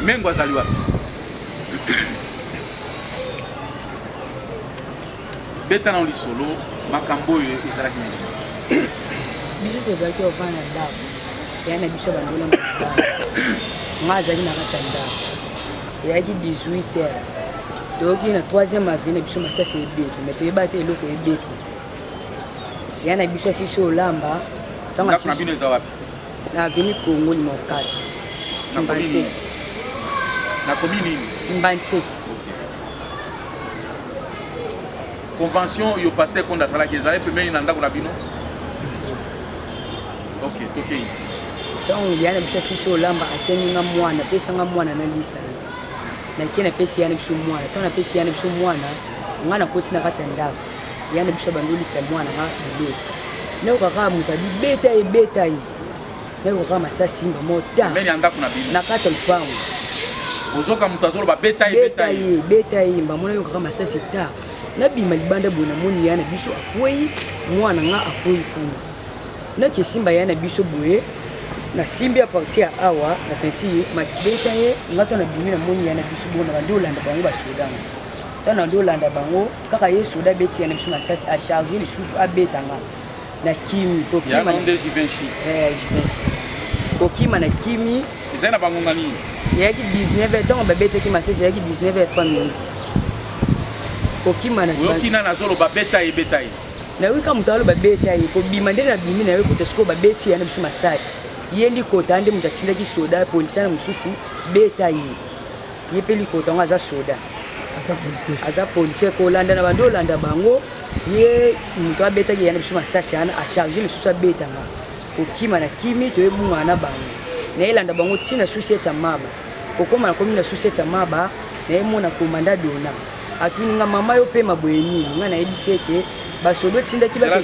Speaker 1: Mengo azaliwa beta na lisolo makambo oyo ezalaki nini
Speaker 11: biso tozalaki ovanda ndako eya na biso bandola mbala nga azali na kati ya ndako eyaki 18h toyoki na 3e avenue na biso masasi ebeti me toyeba te eloko ebeti eya na biso asisi olamba
Speaker 1: ndako na bino eza wapi?
Speaker 11: na avenue Congo numéro 4
Speaker 1: na commune
Speaker 11: Mbanseki.
Speaker 1: Convention yo passé contre la Kézare peut même nanda kuna bino. OK, OK.
Speaker 11: Donc yana biso siso lamba asenga mwana pesa nga mwana na lisa. Na kina pesa yana biso mwana, tona pesa yana biso mwana, ngana koti na kati ndako. Yana biso bandolisa mwana nga ndo. Neo kaka mutabi beta yi. Neo kaka masasi ndo mota.
Speaker 1: Meni anda kuna bino.
Speaker 11: Na kati mpango.
Speaker 1: Ozoka mutazolo ba beta
Speaker 11: yi mbamona yo kaka masasi ta. Na bima libanda bona moni yana biso akwei mwana nga akwei kuna. Na kesimba yana biso boye na simbi à partir awa na senti makibeta ye ngato na bimi na moni yana bisu bona bando landa bango ba Soudan tana ndo landa bango kaka ye soda beti yana bisu masasi a charger les sous a betanga na kimi to kima
Speaker 1: na ndezi Vinci
Speaker 11: kokima na kimi
Speaker 1: izana bango ngani
Speaker 11: yaki 19 donc ba beta ki masasi yaki 19h03 minutes kokima na
Speaker 1: kokina na zolo ba beta e
Speaker 11: na wika mutalo ba beta ye ko bima ndene na bimi na we ko tesko ba beti yana bisu masasi yeli kota ande mutatinda ki soda polisi na mususu beta ye peli kota ngaza soda aza polisi ko landa na bando landa bango ye muto beta ki yana bisu masasi ana a charger le susa beta nga kokima na kimi to ebunga na bango na elanda bango tina suicide maba kokoma na komina suicide maba na emona komanda dona atuninga mama yo pe maboyeni nga na ebiseke basodo tinda ki ba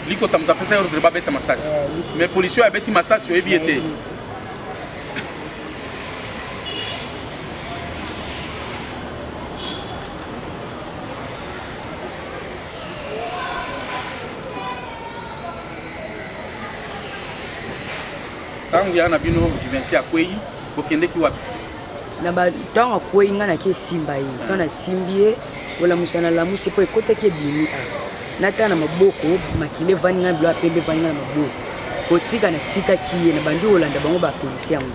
Speaker 1: liko tamta pesa yo de babeta masasi mais police a beti masasi yo ebiete tangu yana bino Vinci akwei bokende ki wapi
Speaker 11: na ba tango akwei ngana ke simba yi kana simbie wala musana la musi po ekote ke bimi a nata na maboko makile vani na blo apembe vani na maboko kotika na tika kiye na bandi olanda bango ba polisi yango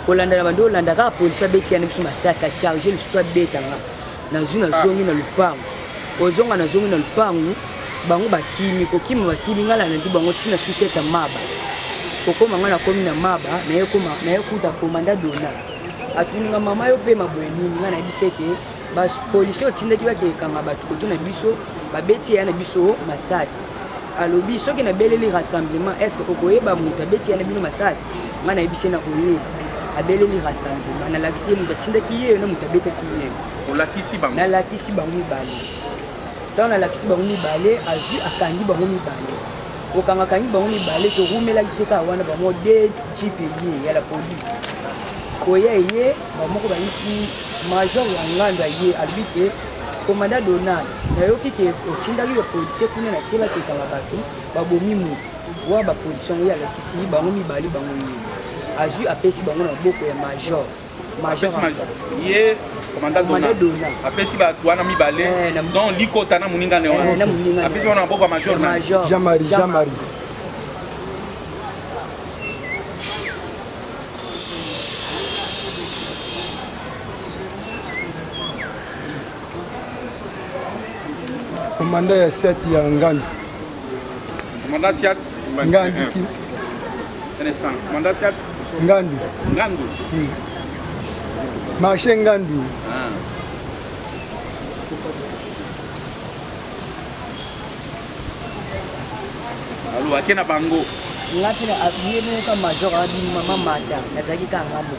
Speaker 11: olanda na bandi olanda ka polisi beti yana biso masasa charger le soit betanga na zuna zongi na lupango ozonga na zongi na lupango bango bakimi kokima bakimi ngala na ndi bango tina suicide maba kokoma ngana komi na maba na yekuta komanda dona atuninga mama yo pe maboyeni ngana biseke bas polisi otinde ki bakekanga batu kotuna biso babeti yana biso masasi alobi soki na beleli rassemblement est-ce que okoyeba mutu abeti yana bino masasi ngana yebise na koyeba abeleli rassemblement na lakisi mutu atindaki ye na mutu abetaki ye
Speaker 1: olakisi bango
Speaker 11: na lakisi bango mibale tant na lakisi bango mibale azwi akangi bango mibale okanga kangi bango mibale torumela liteka wana bango de jeep ye ya la police koya ye bamoko bayisi major ya nganda ye albike komanda Donald na yoki ke otindaki ba policier kuna na seba ke kanga bato babomi mu wa ba policier ya lakisi bango mibali bango ye azui apesi bango na boko ya major
Speaker 1: ye komanda Donald apesi ba tuana mibale donc likota na muninga ne wana apesi wana boko major na
Speaker 3: Jean-Marie Commandant ya 7 ya Ngandu.
Speaker 1: Commandant Siat
Speaker 3: Ngandu.
Speaker 1: Commandant Siat
Speaker 3: Ngandu.
Speaker 1: Ngandu.
Speaker 3: Marché Ngandu.
Speaker 1: Alo akena bango.
Speaker 11: Ngati na abiye ka major abi mama mata na zaki ka ngamo.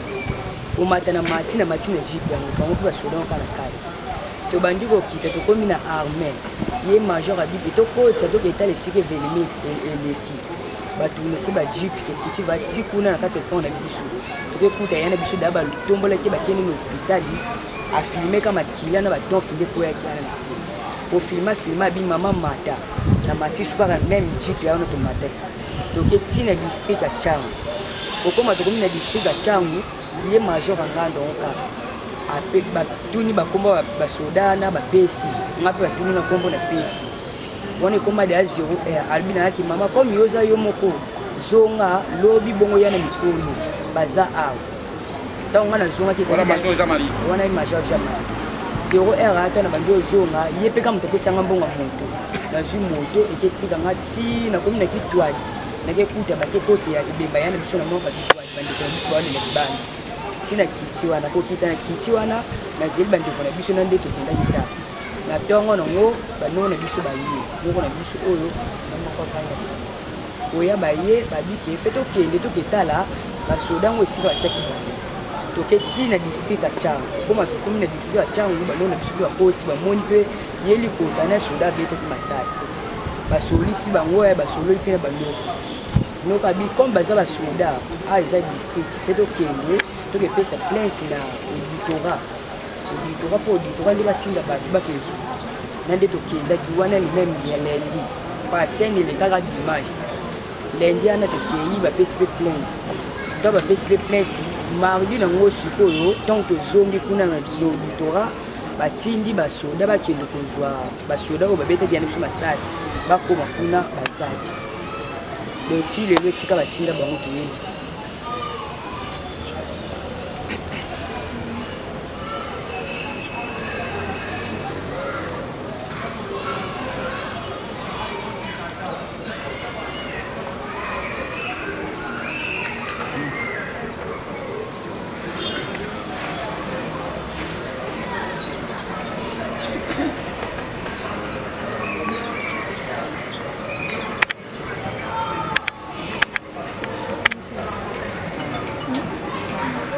Speaker 11: Umata na matina jipi yango bango kwa soda kana kazi. To bandiko kita to komi na armée ye major abiki to ko tsa to keta le sike venemi eleki batu ne se ba jeep to kiti ba tikuna na kati pona biso to ke kuta yana biso daba tombola ke ba keni no hôpitali a filmer kama kila na ba don filmer ko ya kiana na si o filma bi mama mata na mati super même jeep ya no to mata to ke tina district ya Changu o koma to komi na district ya Changu ye major ngando onka ape batuni bakomba basoda na bapesi ngape batuni na kombo na pesi woni komba de 0 albina yaki mama comme yoza yo moko zonga lobi bongo yana mikono baza awo donc ngana zonga ki
Speaker 1: wana major Jean-Marie
Speaker 11: wana major Jean-Marie 0 ata na bando zonga yepe kama mtapesa ngambonga moto na zwi moto eketika ngati na komi na kitwadi na ke kuta bake koti ya ibemba yana biso na moka kitwadi bande ko biso wana na bande sina kitiwana ko kita na kitiwana na zilba ndiko na biso na ndeke kenda kita na tongo ngo banona biso bayi ngo na biso oyo na moko kangasi oya baye babike feto kende to ketala basoda ngo esika bataki bana to keti na district ya Changu koma komi na district ya Changu banona biso ba koti ba moni pe yeli kota na soda bete ki masasi basolisi bango ya basololi pe na bando Donc comme baza ba soda a eza district pe to kende to ke pesa plainte na auditorat pour auditorat ndi batinda ba kezu nande to kenda ki wana li même ya lundi pa scène le kaka dimanche lundi ana to keyi ba pesa plainte to ba pesa plainte mardi na ngo sikoyo tant to zongi kuna na auditorat batindi basoda bakende kozwa basoda oyo babeta biana biso masasi bakoma kuna bazaki loti lelo esika batinda bango toyebi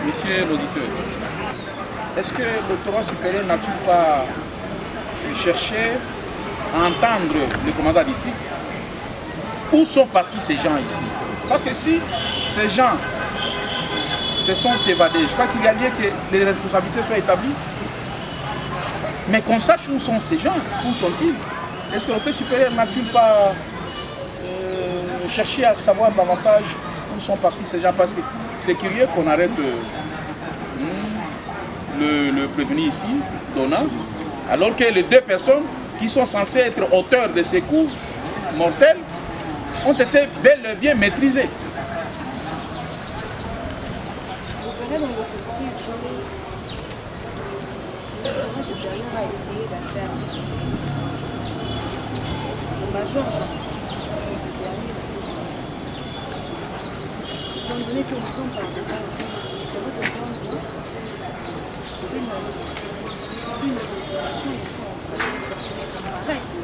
Speaker 1: Monsieur l'auditeur, est-ce que l'autorat supérieur n'a-t-il pas cherché à entendre le commandant district? Où sont partis ces gens ici? Parce que si ces gens se sont évadés, je crois qu'il y a lieu que les responsabilités soient établies. Mais qu'on sache où sont ces gens, où sont-ils? Est-ce que l'autorité supérieure n'a-t-il pas cherché à savoir davantage où sont partis ces gens? Parce que c'est curieux qu'on arrête le prévenu ici, Donna, alors que les deux personnes qui sont censées être auteurs de ces coups mortels ont été bel et bien maîtrisées.
Speaker 12: Vous verrez dans le dossier que le supérieur a essayé d'atteindre le major Jean. Étant donné que nous sommes par dedans, il serait de prendre une notification ici en presse.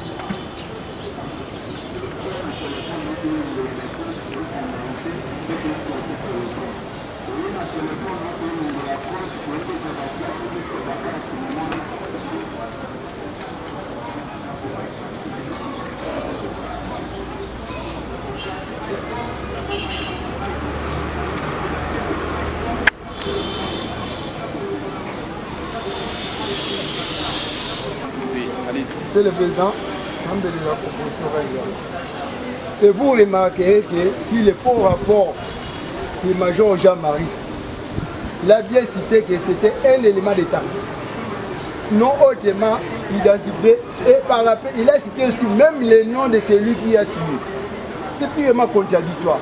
Speaker 13: C'est le président, membre de la proposition régionale. Et vous remarquerez que si le faux rapport du major Jean-Marie, il a bien cité que c'était un élément de taxe, non hautement identifié, et par la il a cité aussi même le nom de celui qui a tué. C'est purement contradictoire.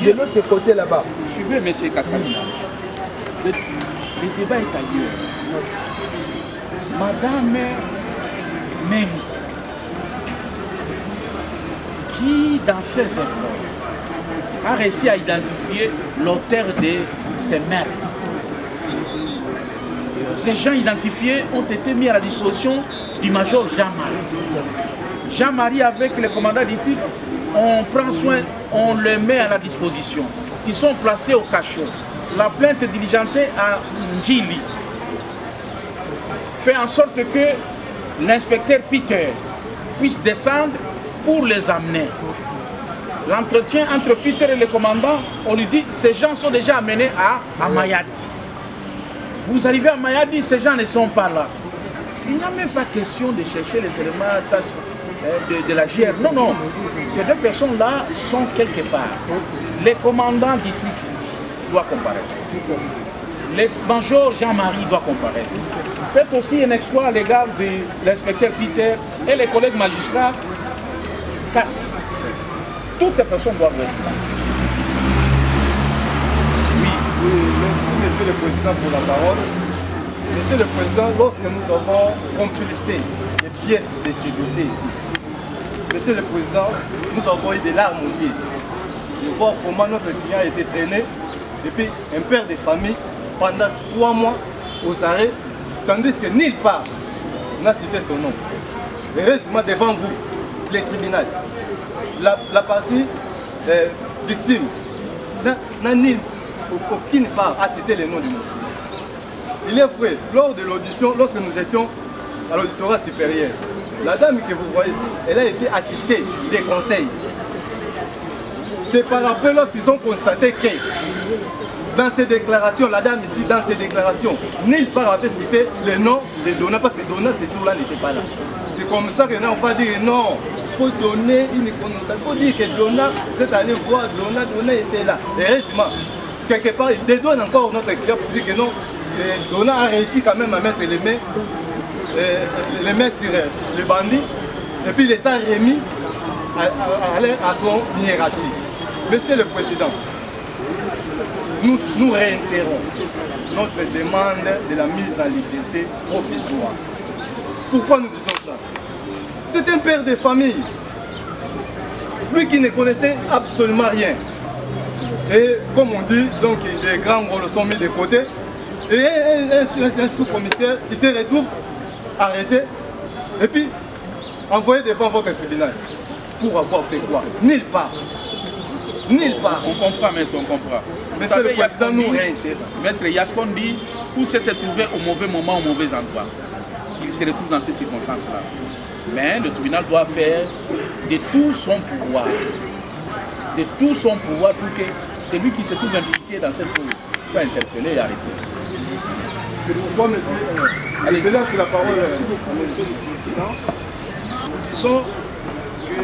Speaker 13: De l'autre côté là-bas.
Speaker 1: Suivez M. Kassamina. Le débat est ailleurs. Madame Meng, qui dans ses efforts a réussi à identifier l'auteur de ces meurtres. Ces gens identifiés ont été mis à la disposition du major Jean-Marie. Jean-Marie avec le commandant d'ici, on prend soin, on les met à la disposition. Ils sont placés au cachot. La plainte diligentée à Ndjili fait en sorte que l'inspecteur Peter puisse descendre pour les amener. L'entretien entre Peter et le commandant, on lui dit ces gens sont déjà amenés à Mayadi. Vous arrivez à Mayadi, ces gens ne sont pas là. Il n'y a même pas question de chercher les éléments de la GR. Non, non. Ces deux personnes-là sont quelque part. Le commandant district doit comparaître. Le major Jean-Marie doit comparaître. Faites aussi un exploit à l'égard de l'inspecteur Peter et les collègues magistrats Casse. Toutes ces personnes doivent être là.
Speaker 8: Oui, merci Monsieur le Président pour la parole. Monsieur le Président, lorsque nous avons compulsé les pièces de ce dossier ici, Monsieur le Président, nous avons eu des larmes aussi de voir comment notre client a été traîné depuis un père de famille pendant 3 mois aux arrêts, tandis que nulle part n'a cité son nom. Heureusement devant vous, le tribunal, la partie victime n'a nulle aucune part à citer le nom du monde. Il est vrai, lors de l'audition, lorsque nous étions à l'auditorat supérieur, la dame que vous voyez ici, elle a été assistée des conseils. c'est par rapport lorsqu'ils ont constaté que dans ces déclarations, la dame ici, dans ces déclarations, nulle part avait cité le nom de Donna, parce que Donna ce jour-là n'était pas là. C'est comme ça que là, on va dire non, il faut donner une connotation, il faut dire que Donna, cette année, voir Donna était là. Et heureusement, quelque part, il dédouane encore notre client pour dire que non, Donna a réussi quand même à mettre les mains sur les bandits, et puis il les a remis à son hiérarchie. Monsieur le Président, nous réitérons notre demande de la mise en liberté provisoire. Pourquoi nous disons ça? C'est un père de famille, lui qui ne connaissait absolument rien. Et comme on dit, donc des grands rôles sont mis de côté. Et un sous-commissaire, il se retrouve arrêté et puis envoyé devant votre tribunal. Pour avoir fait quoi? Nulle part. Nulle part.
Speaker 1: On comprend, maître, on comprend.
Speaker 8: Monsieur le Président, nous réitérons.
Speaker 1: Maître Yaskondi, pour s'être trouvé au mauvais moment, au mauvais endroit, il se retrouve dans ces circonstances-là. Mais le tribunal doit faire de tout son pouvoir. De tout son pouvoir pour que celui qui se trouve impliqué dans cette cause soit interpellé et arrêté.
Speaker 8: C'est pourquoi, monsieur, allez, là, c'est la parole à monsieur le Président.
Speaker 3: Nous disons que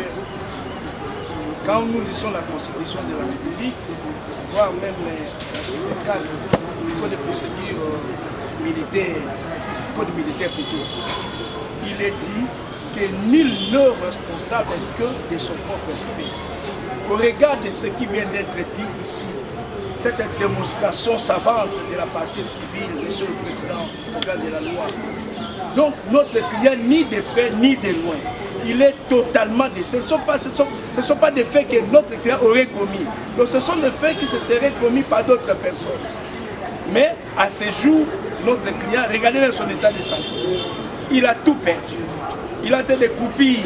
Speaker 3: quand nous lisons la Constitution de la République, voire même l'article 4 du Code de procédure militaire, Code militaire plutôt, il est dit que nul n'est responsable que de son propre fait. Au regard de ce qui vient d'être dit ici, cette démonstration savante de la partie civile, monsieur le Président, au regard de la loi. Donc notre client, ni de près ni de loin, il est totalement décédé. Ce ne sont pas des faits que notre client aurait commis. Donc ce sont des faits qui se seraient commis par d'autres personnes. Mais à ce jour, notre client, regardez même son état de santé. Il a tout perdu. Il a été découpé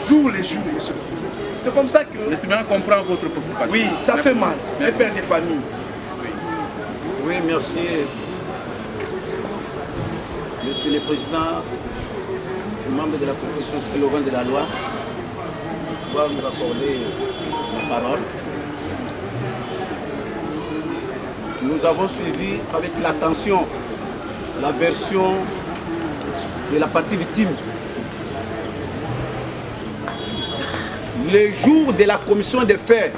Speaker 3: jour le jour, monsieur le Président. C'est comme ça que...
Speaker 1: Le tribunal comprend votre préoccupation.
Speaker 3: Oui, ça fait mal. Les pères de famille.
Speaker 9: Oui, merci. Monsieur le Président, membre de la proposition slogan de la loi, va nous accorder la parole. Nous avons suivi avec l'attention la version de la partie victime. Le jour de la commission des faits,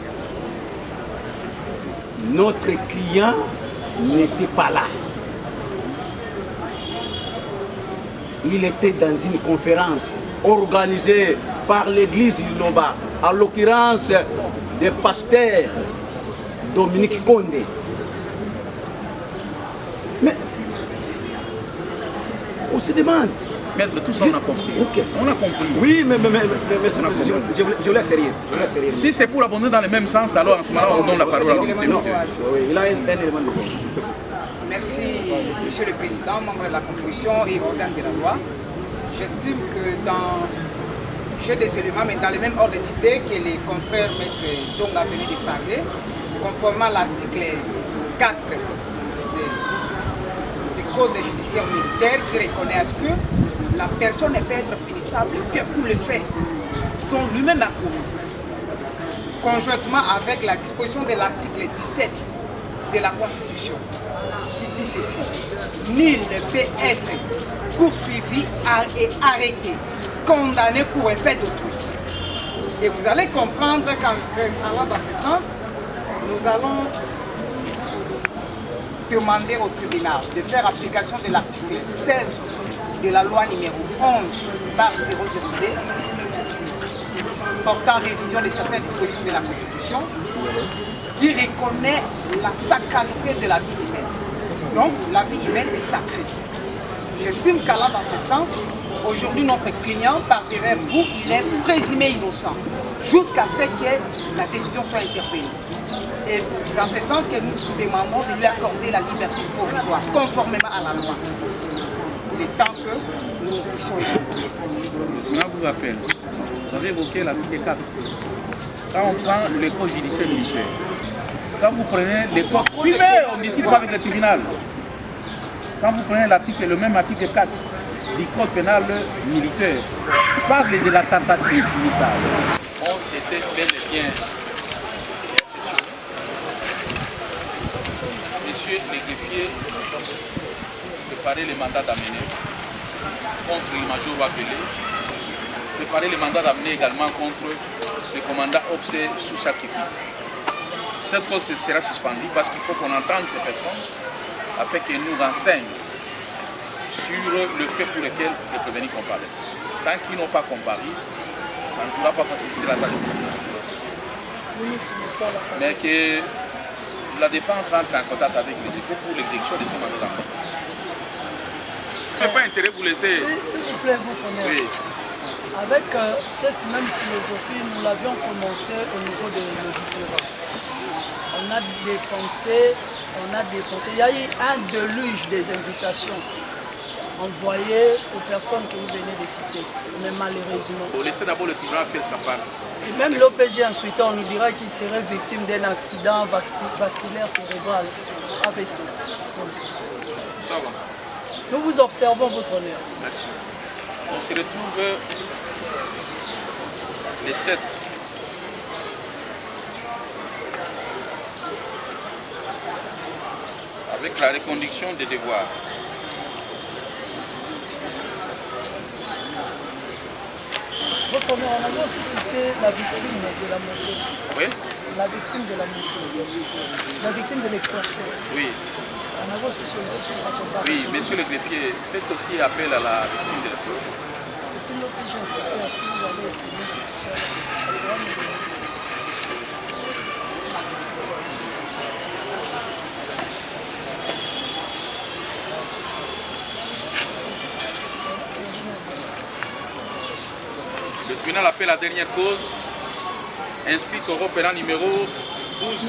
Speaker 9: notre client n'était pas là. Il était dans une conférence organisée par l'église Iloba, en l'occurrence le pasteur Dominique Condé. Mais on se demande.
Speaker 1: Maître, tout ça on a compris.
Speaker 9: Okay.
Speaker 1: On a compris.
Speaker 9: Oui, mais je voulais atterrir.
Speaker 1: Si c'est pour abonder dans le même sens, alors en ce moment on donne la parole à vous.
Speaker 9: Il a un élément de voix.
Speaker 14: Merci, Monsieur le Président, membre de la Commission et organe de la loi. J'estime que j'ai des éléments, mais dans le même ordre d'idée que les confrères Maître Djonga venaient de parler, conformément à l'article 4 du Code judiciaire militaire qui reconnaît à ce que la personne ne peut être punissable que pour le fait dont lui-même a commis, conjointement avec la disposition de l'article 17 de la Constitution, qui dit ceci: nul ne peut être poursuivi et arrêté, condamné pour un fait d'autrui. Et vous allez comprendre qu'allant dans ce sens, nous allons demander au tribunal de faire application de l'article 16 de la loi numéro 11/002 portant révision de certaines dispositions de la Constitution qui reconnaît la sacralité de la vie humaine. Donc la vie humaine est sacrée. J'estime qu'allant dans ce sens, aujourd'hui notre client, par derrière vous, il est présumé innocent jusqu'à ce que la décision soit intervenue. Et dans ce sens que nous vous demandons de lui accorder la liberté provisoire, conformément à la loi. Il est temps que nous puissions évoluer.
Speaker 1: Je vous rappelle, vous avez évoqué l'article 4. Quand on prend le code judiciaire militaire, quand vous prenez les codes, suivez, on ne discute pas avec le tribunal. Quand vous prenez l'article, le même article 4 du code pénal militaire, parle de la tentative initiale. On était bel et bien Messieurs les greffiers, préparez les mandats d'amener contre le major Wapele. Préparez les mandats d'amener également contre le commandant Obse Sousa Kipit. Cette cause sera suspendue parce qu'il faut qu'on entende ces personnes afin qu'elles nous renseignent sur le fait pour lequel les prévenus comparaissent. Tant qu'ils n'ont pas comparé, ça ne pourra pas faciliter la tâche. Mais que la défense entre en contact avec les défauts pour l'exécution de ces mandats d'amener. Je n'ai pas intérêt de vous laisser.
Speaker 15: S'il vous plaît, votre honneur. Oui. Avec cette même philosophie, nous l'avions commencé au niveau de l'auditorat. On a dépensé. Il y a eu un déluge des invitations envoyées aux personnes que vous venez de citer. Mais malheureusement.
Speaker 1: Vous laissez d'abord le tribunal faire sa part.
Speaker 15: Et même l'OPG ensuite, on nous dira qu'il serait victime d'un accident vasculaire cérébral AVC.
Speaker 1: Ça va.
Speaker 15: Nous vous observons, votre honneur.
Speaker 1: Merci. On se retrouve les 7. Avec la reconduction des devoirs.
Speaker 15: Votre honneur, on a aussi cité la victime de la moto.
Speaker 1: Oui.
Speaker 15: La victime de la moto. La victime de l'extorsion.
Speaker 1: Oui.
Speaker 15: On a aussi sollicité sa comparution.
Speaker 1: Oui, monsieur le greffier, faites aussi appel à la victime de l'extorsion.
Speaker 15: Et puis l'OPG inspecteur, si vous avez estimé que ça pourra nous aider.
Speaker 1: Le tribunal appelle la dernière cause inscrite au repérant numéro 12.